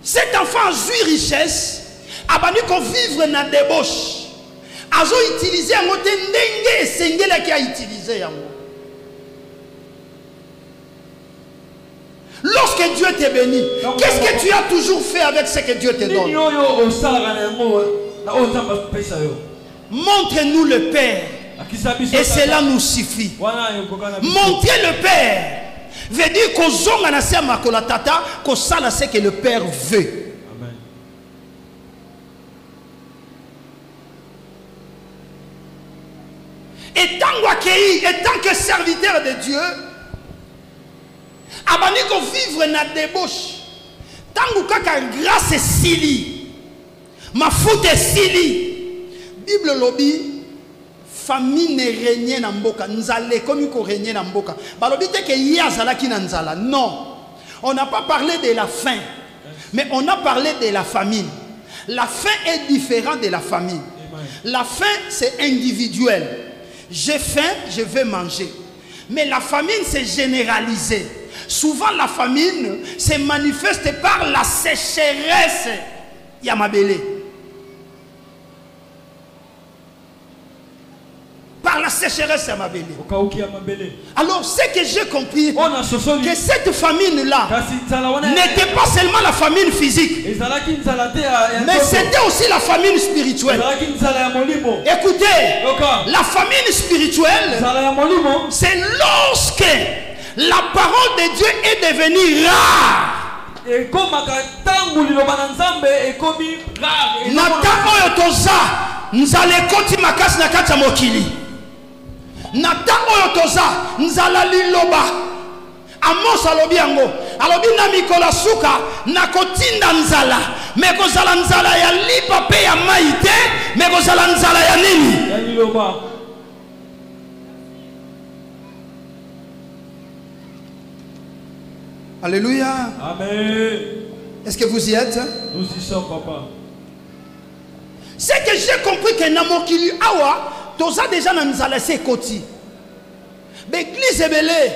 Cet enfant a eu richesse, a banni qu'on vivre dans débauche. A utilisé un mot ndenge et sengela qui a utilisé un mot. Lorsque Dieu t'est béni, qu'est-ce que tu as toujours fait avec ce que Dieu te donne? Montre-nous le Père. Et cela nous suffit. Montrer le Père veut dire qu'au zonga na se makola tata, qu'au sala ce que le Père veut. Amen. Et tant que serviteur de Dieu, abani ko vivre na débauche. Tangu kaka grâce sili, ma foute sili. Bible lobby. Famine régner na mboka nzale comme ko régner na mboka balobi te ke yazala ki na nzala. Non, on n'a pas parlé de la faim, mais on a parlé de la famine. La faim est différente de la famine. La faim c'est individuel, j'ai faim, je vais manger. Mais la famine c'est généralisé. Souvent la famine se manifeste par la sécheresse yamabele. Par la sécheresse à ma belle. Alors, ce que j'ai compris, que cette famine-là n'était pas seulement la famine physique, mais c'était aussi la famine spirituelle. Écoutez, la famine spirituelle, c'est lorsque la parole de Dieu est devenue rare. Nata oyotoza nzala liloba Amos alobi yango alobi na mikola suka na kotinda nzala meko zala nzala ya lipa pe ya maite meko zala nzala ya nini ya liloba. Alléluia. Amen. Est-ce que vous y êtes? Nous y sommes, papa. C'est que j'ai compris que namokili awa tout ça déjà nous a laissé côté. L'église est belée.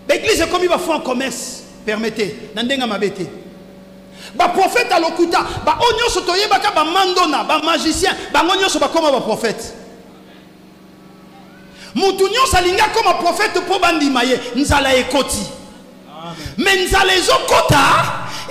L'église est comme il va faire un commerce. Permettez. Nandenga mabete. Ba prophète à l'okuta. Ba onyo sotoye baka ba mandona. Ba magicien. Ba onyo so ba comme ba prophète. Moutounyo salinga comme prophète pour bandi maye. Nzala ekoti. Mais nzala ezokota.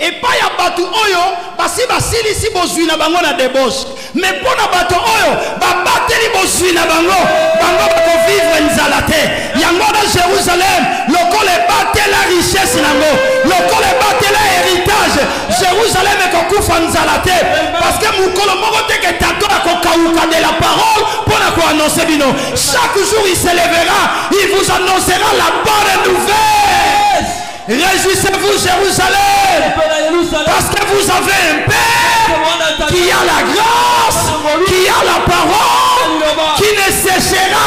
Et pas ya batu oyo basi basili si bozui na bango na débauche. Mais pour na batu oyo ba bateli bozui na bango bango bako vivre nzalate. Yango na Jérusalem lokole bate la richesse nango lokole bate la héritage. Jérusalem ekokufa nzalate parce que mukolo moko te ke tato akokauka de la parole pour na ko annoncer bino. Chaque jour il se lèvera, il vous annoncera la bonne nouvelle. Réjouissez-vous Jérusalem, parce que vous avez un Père qui a la grâce, qui a la parole, qui ne séchera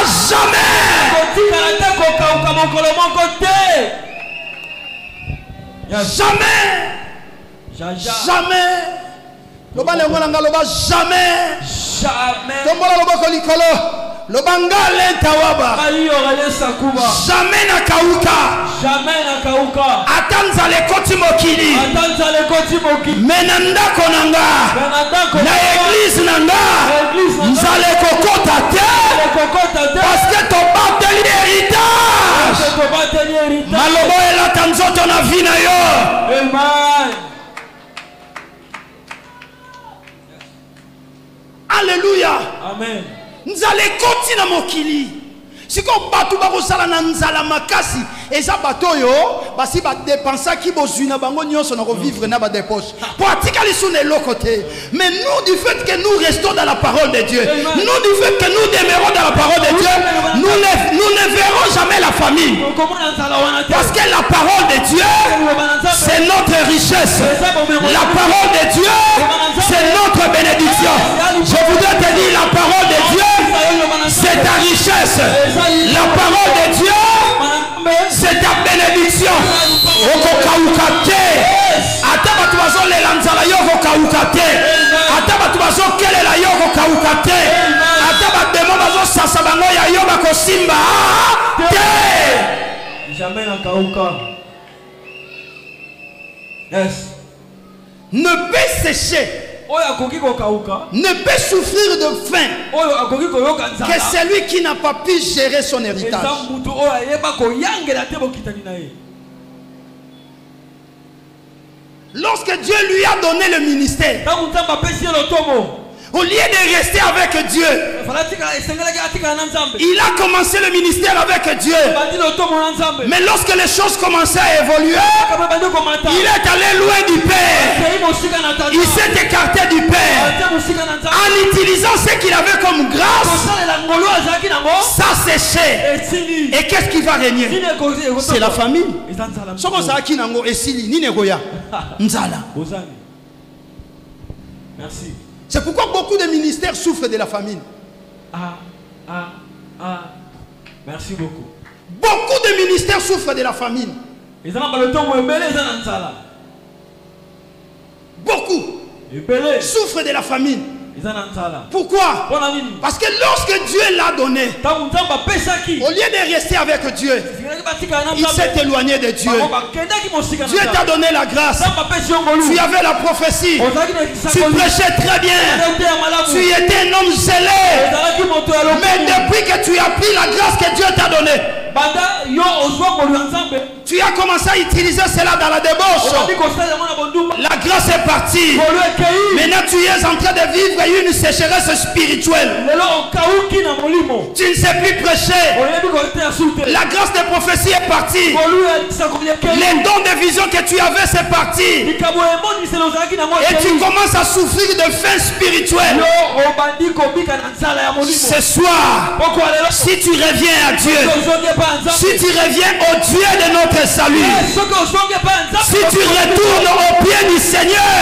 jamais. Jamais. Jamais. Le Bangale Tawaba. Jamais na kauka. Jamais na kauka. Atanza le koti mokili. Atanza le koti mais na ndako nanga na église nanga nzala ekokota te parce que tobateli héritage maloba elata nzoto na vi na yo. Alléluia. Amen. Nzala ekoti na mokili siko batu bakosala na nzala makasi eza bato yo basi ba dépenser ki bozuna bango nyonso na vivre na ba dépoche pour atikali sous les côtés. Mais nous du fait que nous restons dans la parole de Dieu, nous du fait que nous demeurons dans la parole de Dieu, nous ne verrons jamais la famine, parce que la parole de Dieu c'est notre richesse, la parole de Dieu c'est notre bénédiction. Je voudrais te dire, la parole de Dieu c'est ta richesse, la parole de Dieu c'est ta bénédiction. Ata batu bazolela nzala yo kokauka te, ata batu bazokelela yo kokauka te, ata bademo bazosasa bango ya yo bakosimba te. Jamais na kauka. Yes. Ne peut sécher, ne peut souffrir de faim que celui qui n'a pas pu gérer son héritage. Lorsque Dieu lui a donné le ministère, au lieu de rester avec Dieu, il a commencé le ministère avec Dieu. Mais lorsque les choses commençaient à évoluer, il est allé loin du Père. Il s'est écarté du Père en utilisant ce qu'il avait comme grâce. Ça séchait. Et qu'est-ce qui va régner? C'est la famille. Merci. C'est pourquoi beaucoup de ministères souffrent de la famine. Merci beaucoup. Beaucoup de ministères souffrent de la famine. Beaucoup souffrent de la famine. Pourquoi? Parce que lorsque Dieu l'a donné, au lieu de rester avec Dieu, il s'est éloigné de Dieu. Dieu t'a donné la grâce. Tu avais la prophétie. Tu prêchais très bien. Tu étais un homme zélé. Mais depuis que tu as pris la grâce que Dieu t'a donnée, tu as commencé à utiliser cela dans la débauche. La grâce est partie. Maintenant tu es en train de vivre une sécheresse spirituelle. Tu ne sais plus prêcher. La grâce de prophétie est partie. Les dons de vision que tu avais, c'est parti. Et tu commences à souffrir de faim spirituelle. Ce soir, si tu reviens à Dieu, si tu reviens au Dieu de notre salut, si tu retournes au pied du Seigneur,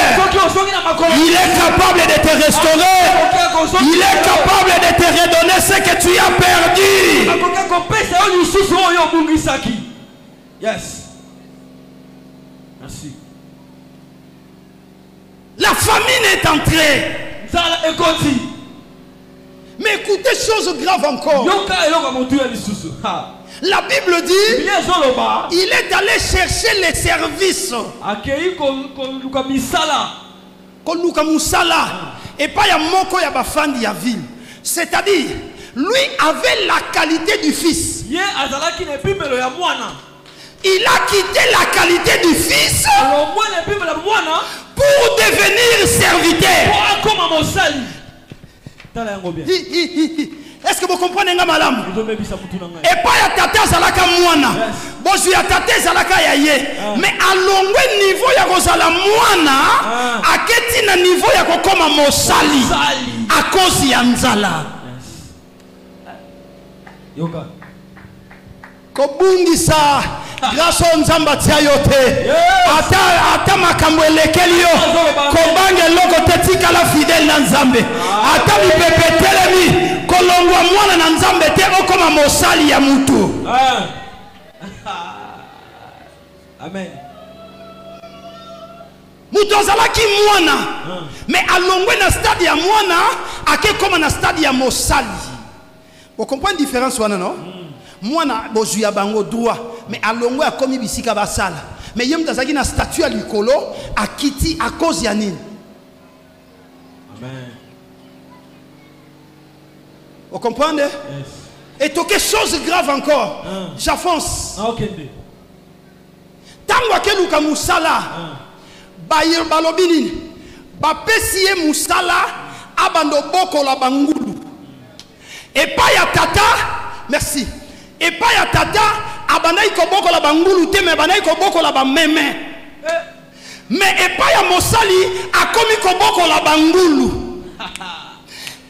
il est capable de te restaurer. Il est capable de te redonner ce que tu as perdu. Yes. Merci. La famine est entrée. Mais écoutez, chose grave encore. La Bible dit, il est allé chercher les services. Et pas ya moko ya bafandi ya ville. C'est-à-dire, lui avait la qualité du fils. Il a quitté la qualité du fils pour devenir serviteur. Est-ce que vous comprenez madame? Et pas ya tata zalaka mwana. Bozu ya tata zalaka ya ye. Mais à longwe niveau ya kozala mwana, aketi na niveau ya kokoma mosali à cause ya nzala. Yoka. Kobungisa grâce au nzamba tia yote. Ata makambo elekeli yo. Kobange loko tetika la fidèle na nzambe. Ata bipepetelemi kolongwa mwana na nzambe te okoma mosali ya mutu. Amen. Mutu azalaki mwana. Mais alongwe na stade ya mwana ake koma na stade ya mosali. Vous comprenez la différence wana non? Mwana bozuya bango droit mais alongwe akomi bisika basala. mais yem tazaki na statue à likolo à kiti à cause ya nini. Amen. Vous comprenez? Yes. Et quelque chose de grave encore. J'avance. Tango akeluka musala. Bayir balobini. Bapesiye musala abando boko la bangulu. Et pas ya tata. Merci. Et pas ya tata abanda iko boko la bangulu te me banda iko boko la ba meme. Mais et pas ya mosali akomi ko boko la bangulu.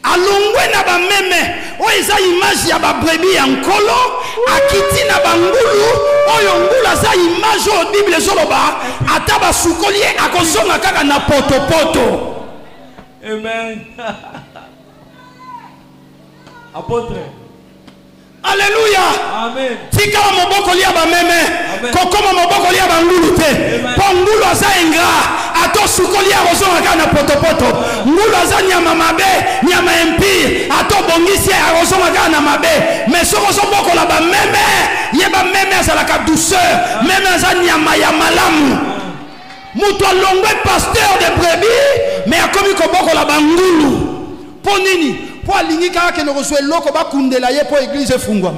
Alongwe na ba meme oyo eza image ya ba brebis ya nkolo akiti na bangulu oyo ngula za image o Bible zoloba ata ba sukoli akozonga kaka na poto. Amen. Apôtre. Alléluia. Amen. Tika moboko lia ba meme kokoma moboko lia bangulu te pongulu aza ingra ato sukoli akozonga kaka na poto. Ngulu aza nyama mabe nyama empire ato bongisi akozonga kaka na mabe mais soko so boko la ba meme ye ba meme azala ka douceur meme aza nyama ya malamu mutu alongwe pasteur de brebis mais akomi ko boko la bangulu po nini po alingi kaka ke no kozwe loko ba kundela ye po église efungwa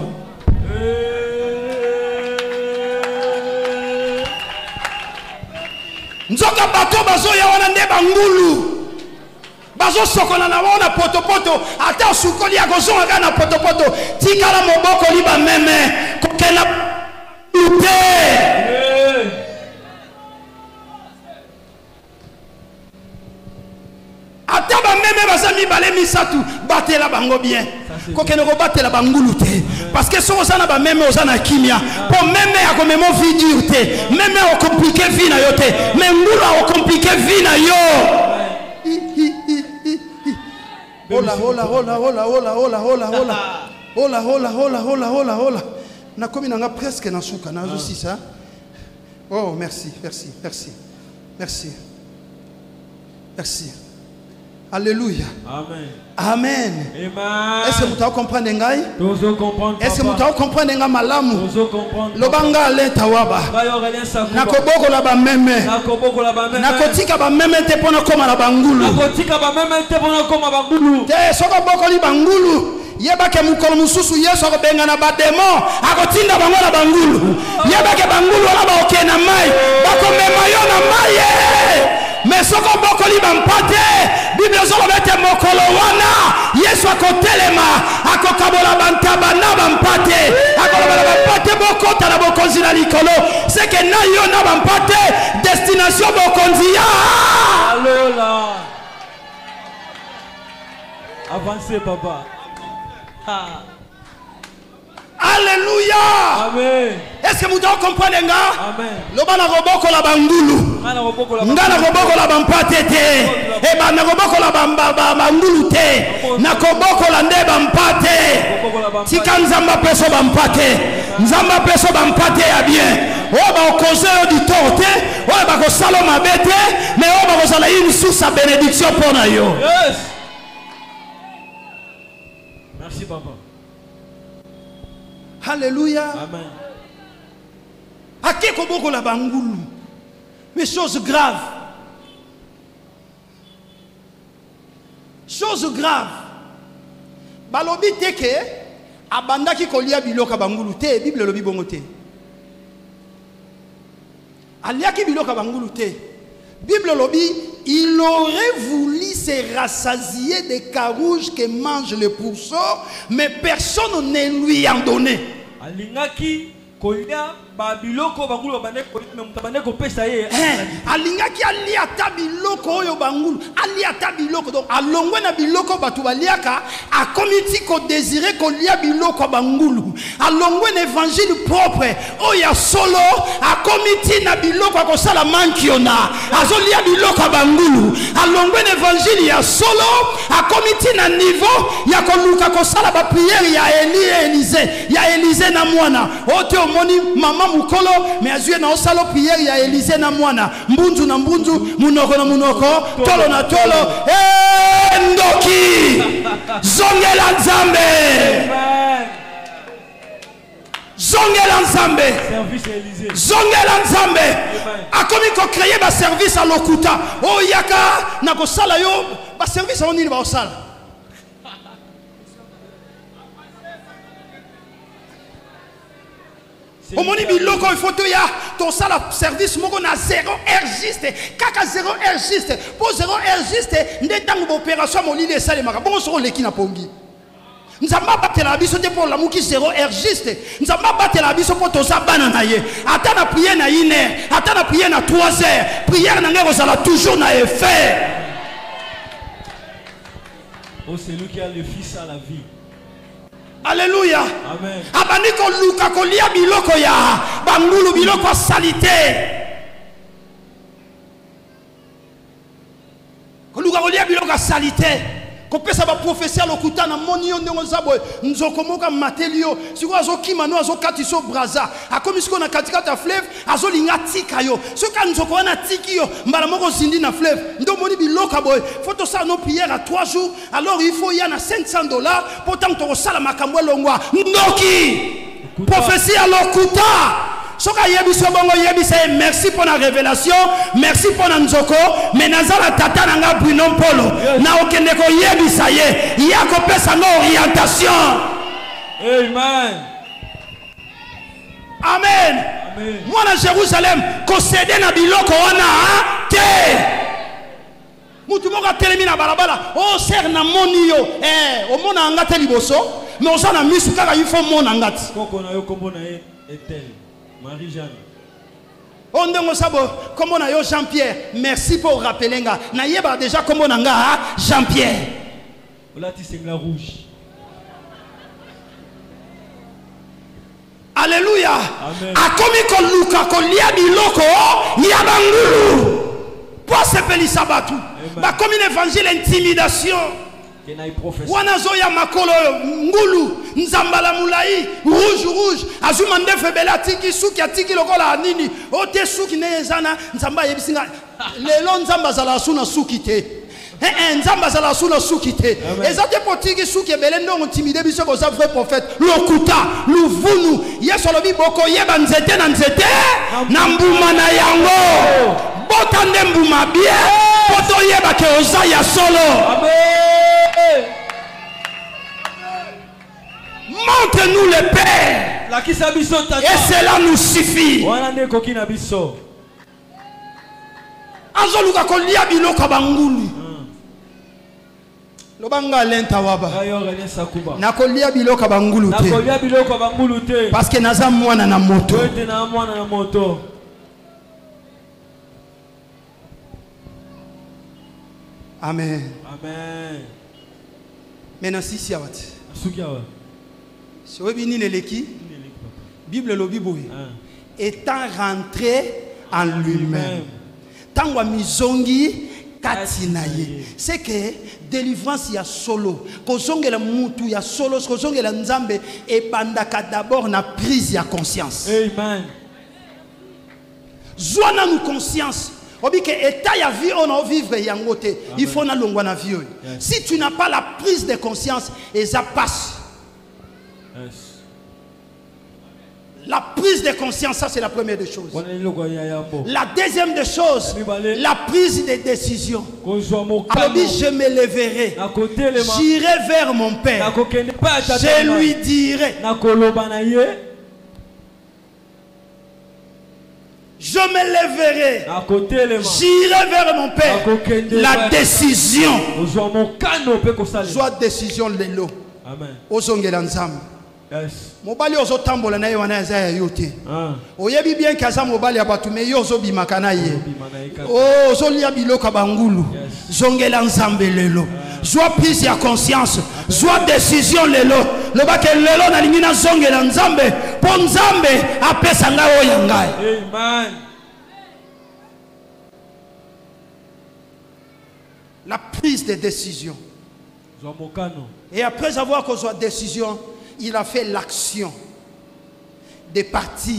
nzoka bato bazo ya wana nde bangulu bazo sokola na wana poto ata sukoli ya kozonga kana poto tikala moboko liba meme kokela ute ata ba meme bazami balé misatu batela bango bien kokene ko batela bangulu te parce que so osana ba meme osana kimia po meme akomemo vie dure te meme o compliquer vie na yo te mais ngula o compliquer vie na yo. Hola. Nakomi nanga presque na suka na aussi ça. Oh merci. Alléluia. Amen. Est-ce que vous comprenez ngai? Est-ce que vous comprenez ngai malamu? Lobanga lenta waba. Nakoboko la ba meme. Nakotika ba meme te pona koma la bangulu. Te soko boko li bangulu. Yeba ke mukolo mususu Yesu akobenga na ba demon akotinda bango na bangulu. Yeba ke bangulu wala ba okena mai. Bakomema yo na mai. Mais ce qu'on boko li bampate Bible zolo bete mokolo wana Yesu akotelema akokabola bantaba na bampate akola bampate boko tala bokonzi na likolo c'est que na yo na bampate destination bokonzi ya alola avancez papa. Alléluia. Amen. Est-ce que vous comprenez nga? Amen. Lobana roboko la bangulu. Ngana roboko la bampate te. E ba na roboko la bangulu te. Na koboko la nde bampate. Tika nzamba peso bampate. Nzamba peso bampate ya bien. O ba okoze du torte. O ba ko saloma bete. Mais o ba ko sala une source à bénédiction pour na yo. Yes. Merci papa. Alléluia. Amen. Ake koboko la bangulu. Mais chose grave. Chose grave. Balobi teke abandaki kolia biloka bangulu te Bible lobi bongo te. Aliaki biloka bangulu te. Bible lobi il aurait voulu se rassasier des carouges que mange le pourceau, mais personne ne lui en donné. Alingaki kolia babiloko bangulu babane ko pesa ye. Alingaki ali ata biloko oyo bangulu, ali ata biloko donc alongwe na biloko batu baliaka akomiti ko désirer kolia biloko bangulu. Alongwe na évangile propre oya solo akomiti na biloko akosala mankiona azolia biloko bangulu. Alongwe na évangile ya solo akomiti na niveau ya koluka kosala ba prière ya Élysée na mwana. Ote omoni mama mukolo mais azue na osalo prière ya Élysée na mwana mbunzu na mbunzu munoko na munoko tolo na tolo ndoki zongela nzambe Zongela Nzambe. Service Élysée. Zongela Nzambe. Akomi ko créer ba service à Lokuta. Oh yaka na ko sala yo ba service a nini ba osala. Omoni biloko il faut to ya to sala service moko na 0 registre. Kaka 0 registre. Pour 0 registre ndetango ba opération molili esalemaka. Bongo soko leki na pongi. Nzamba batela biso te pour la muki 0 registre. Nzamba batela biso pour toza bana na ye. Ata na prier na 1 heure, ata na prier na 3 heures. Prière na ngeko sala toujours na effet. Oh, c'est lui qui a le fils à la vie. Alléluia. Amen. Abaniko luka kolia biloko ya bangulu biloko salité. Koluka kolia biloko salité. Kopesa ba prophétie lokuta na moni yo ndongo zabo nzoko moka matelio siko azokima no azokatiso braza akomi siko na katikata ya fleuve azolinga tika yo soka nzoko wana tiki yo mbala moko zindi na fleuve ndo moni biloka boy faut ça no prière à 3 jours alors il faut y en a $500 pourtant to sala makambo longwa ndoki prophétie lokuta. Soka yebiso bongo yebisa merci pour la révélation, merci pour la nzoko, mais nazala tata nanga Bruno Polo. Na okende ko yebisa ye, yako pesa no orientation. Amen. Amen. Amen. Moi na Jérusalem, ko céder na biloko wana te. Mutu moka telemi na balabala, oh ser na moni yo, o mona ngate liboso, mais osana misu kaka il faut mona ngati. Koko na yo kombo na ye etel. Marie-Jeanne. On demande ça, comment on a Jean-Pierre. Merci pour rappeler. Na yeba déjà comment on a Jean-Pierre. Là tu sais la rouge. Alléluia. Amen. Akomi ko luka ko lia biloko ya bangulu. Pour se peli sabatu. Ba comme une évangile intimidation. Wanazo ya makolo ngulu nzambala mulai rouge azuma ndefe bela tiki suki atiki lokola nini ote suki nezana nzamba yebisinga lelo nzamba zala suna suki te nzamba zala suna suki te ezate potiki suki bele ndongo timide biso ko za vrai prophète lokuta luvunu yeso lobi boko yeba nzete na nzete na mbuma na yango botande mbuma bien poto yeba ke oza ya solo. Amen. Montre-nous le Père. Et cela nous suffit. Azoluka kolia biloko bangulu. Lobanga lenta waba. Na kolia biloko bangulu te. Parce que naza mwana na moto. Amen. Amen. Maintenant si siawat. Bible lobi boy. Étant rentré en lui-même. Tangwa mizongi katinaye. C'est que délivrance ya solo. Kozongela mutu ya solo, kozongela nzambe et bandaka d'abord na prise ya conscience. Amen. Zwana nous conscience. Que état ya vie on a vivre yangote. Il faut na longwa na vie. Si tu n'as pas la prise de conscience et ça passe. Yes. La prise de conscience, ça c'est la première des choses. La deuxième des choses, la prise de décision. Alors je me lèverai, j'irai vers mon Père, je lui dirai. Je me lèverai, j'irai vers mon Père. La décision. Soit décision de l'eau. Amen. Yes. Mobali ozo tambola na ye wana ya yote. Oyebi bien kaza mobali abatu me yo ozo bimaka na ye. Oh ozo lia biloko bangulu. Zongela nzambe lelo. Soit prise ya conscience, soit décision lelo. Loba ke lelo na lingina zongela nzambe, po nzambe apesa nga oya ngai. Amen. La prise de décision. Et après avoir causé la décision, il a fait l'action de partir.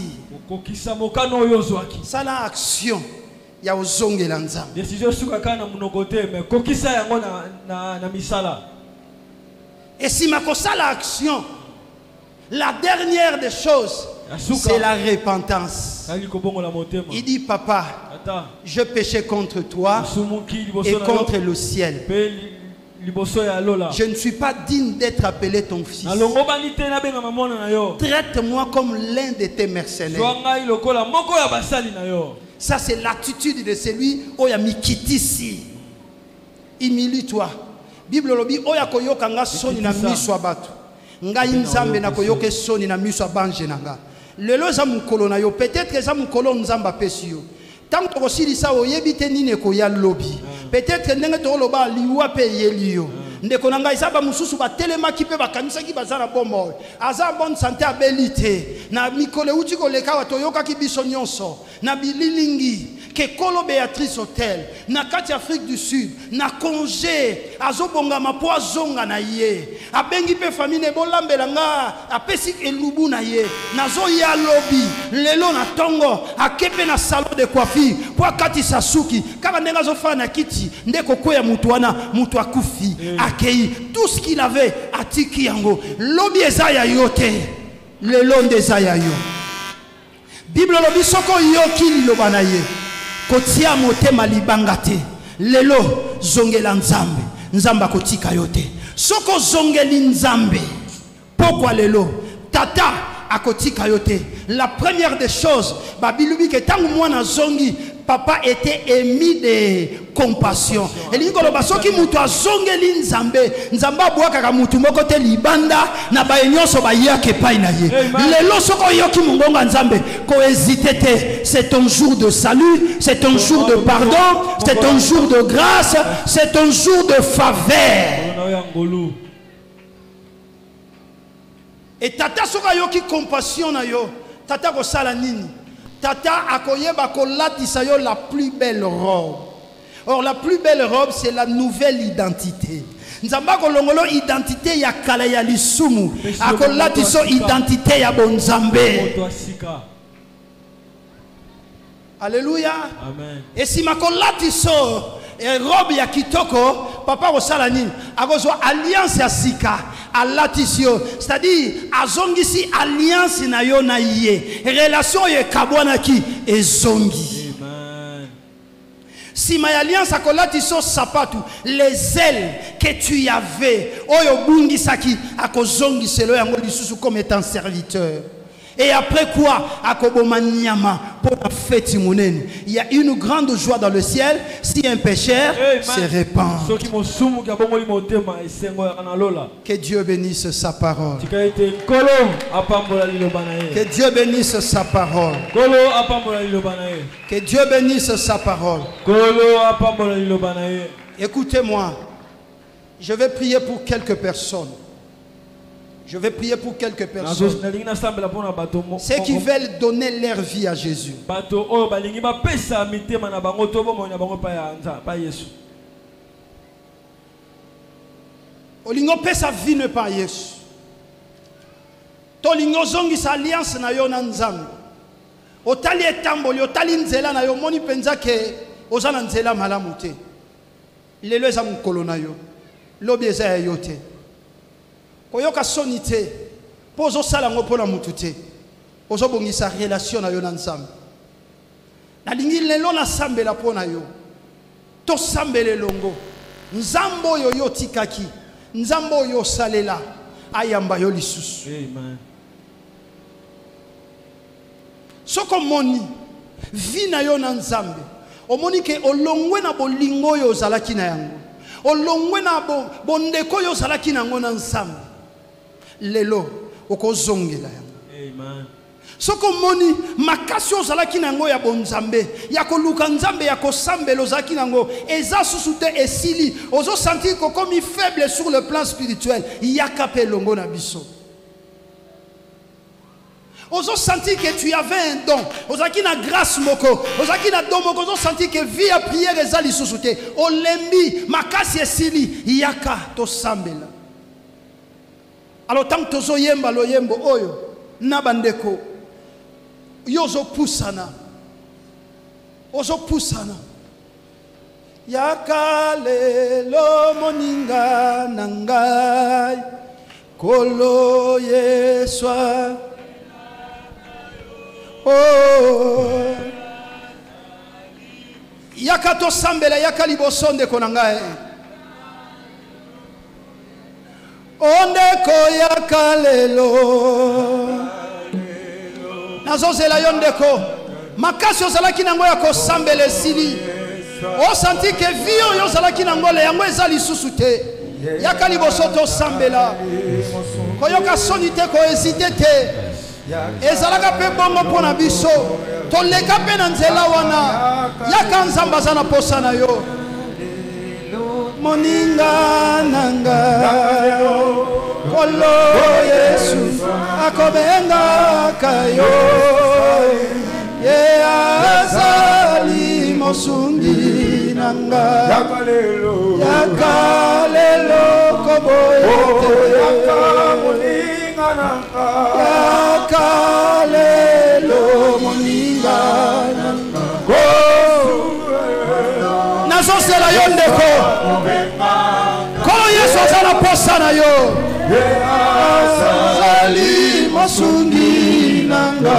Ça l'action. Il y a ozonge lanza. Et si ma cosa l'action, la dernière des choses, c'est la repentance. Il dit, papa, je péchais contre toi et contre le ciel. Je ne suis pas digne d'être appelé ton fils. Traite-moi comme l'un de tes mercenaires. Ça, c'est l'attitude de celui qui a mis kitisi. Humilie-toi. Bible lobi oya koyoka nga soni na miso abatu. Nga inzambe na koyoke soni na miso abanje nanga. Lelo za mukolo na yo, peut-être za mukolo nzamba pesi yo. Tant que osilisa oyebite nine ko ya lobi. Peut-être ndenge to loba liwa pe yelio. Ndeko nanga isaba mususu ba telema kipe bakanisa ki bazana bombo. Aza bonne santé abelite. Na mikole uti ko leka watoyoka ki biso nyonso. Na bililingi. Que Kolo Béatrice Hotel, na kati Afrique du Sud, na congé, azobonga mapo zonga na ye, abengi pe famille bolambela nga, apesi elubu na ye, nazo ya lobby, lelo na tongo, akepe na salon de coiffure, po kati sasuki, kaka ndenga zo fa na kiti, ndeko koya mutu wana, mutu akufi, akei, tout ce qu'il avait, atiki yango, lobby ezaya yote, lelo ndezaya yo. Bible lobby soko yoki lobana ye. Kotia motema libanga te lelo zongela nzambe nzamba kotika yote soko zongeli nzambe pourquoi lelo tata akotika yote. La première des choses babilubi ke tangu mwana zongi papa était émis de compassion. Et l'ingolo basoki mutu azongeli nzambe nzamba bwaka ka mutu moko te libanda na baenyoso bayake pai na ye. Lelo soko yoki mungonga nzambe ko hésiter te. C'est ton jour de salut, c'est ton jour de pardon, c'est ton jour de grâce, c'est ton jour de faveur. Et tata soka yoki compassion na yo. Tata ko sala nini? Tata akoyeba ko latisa yo la plus belle robe. Or la plus belle robe c'est la nouvelle identité. Nzamba ko longolo identité ya kala ya lisumu. Ako latiso identité ya bonzambe. Alléluia. Amen. Et si ma ko latiso robe ya kitoko, papa ko sala nini? Akozo alliance ya sika. Alatisio, c'est-à-dire azongisi alliance na yo na ye relation ye kabwana ki ezongi. Amen. Si ma alliance akolatiso sapatu les ailes que tu avais oyo bungi saki akozongi selo yango lisusu comme étant serviteur. Et après quoi, pour la fête, il y a une grande joie dans le ciel si un pécheur se répand. Que Dieu bénisse sa parole. Que Dieu bénisse sa parole. Que Dieu bénisse sa parole. Écoutez-moi, je vais prier pour quelques personnes. Je vais prier pour quelques personnes. Ceux qui veulent donner leur vie à Jésus. Olingo pesa vie ne pas Yesu. Tolingo zongi sa alliance na yo na nzambe. Otali etamboli, otali nzela na yo moni penza ke ozana nzela malamu te. Lelo eza mukolo na yo. Lobi eza ya yo te. Koyoka sonite pozo sala ngopo na mutu te. Ozo bongisa relation na yo na nzambe. Na lingi lelo na sambela pona yo. To sambele longo. Nzambo yo yo tikaki. Nzambo yo salela. Ayamba yo lisusu. Amen. Soko moni vina yo na nzambe. Omoni ke olongwe na bolingo yo zalaki na yango. Olongwe na bondeko yo zalaki na ngo na nzambe. Lelo okozongela yango. Amen. Soko moni makasio zalaki nango ya bonzambe ya koluka nzambe ya kosambelo zalaki nango eza susute esili ozo sentir ko comme faible sur le plan spirituel yakape longo na biso. Ozo sentir que tu avais un don, ozaki na grâce moko, ozaki na don moko, ozo sentir que vie à prière ezali susute olembi makasi esili yaka to sambela. Alors tant que tozo yemba lo yembo oyo na bandeko yozo pusana ozo pusana yakale lo moninga nangai kolo yeswa Oh yaka to sambela yaka liboso ndeko na ngai ondeko yaka lelo nazozela yo ndeko makasi ozalaki nango ya kosambela esili osanti ke vi oyo ozalaki nango le yango eza lisusu te yaka liboso tosambela koyoka soni te kohésite te ezalaka mpe bongo mpo na biso toleka mpe na nzela wana yaka nzambe aza na posa na yo moninga nanga kolo Yesu akobengaka yo ye azali mosungi nanga yaka lelo koboye yaka lelo moninga nazosela yo ndeko kolo Yesu aza na posa na yo azali mosungi nanga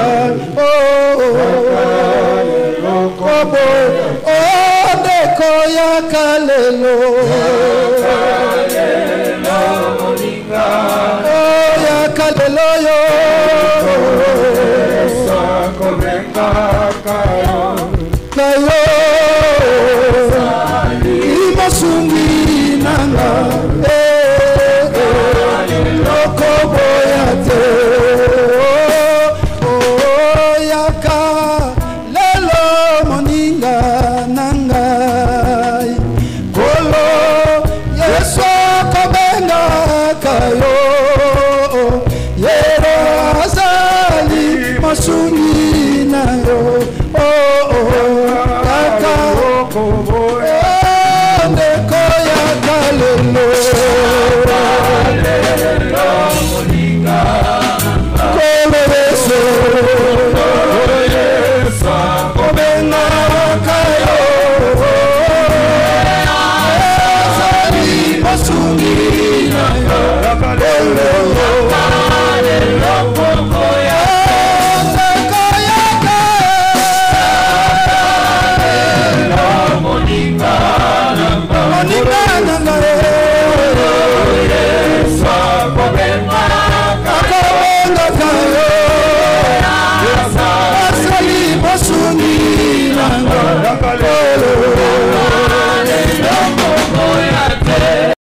ndeko yaka lelo yaka lelo yo kayo mosungi nanga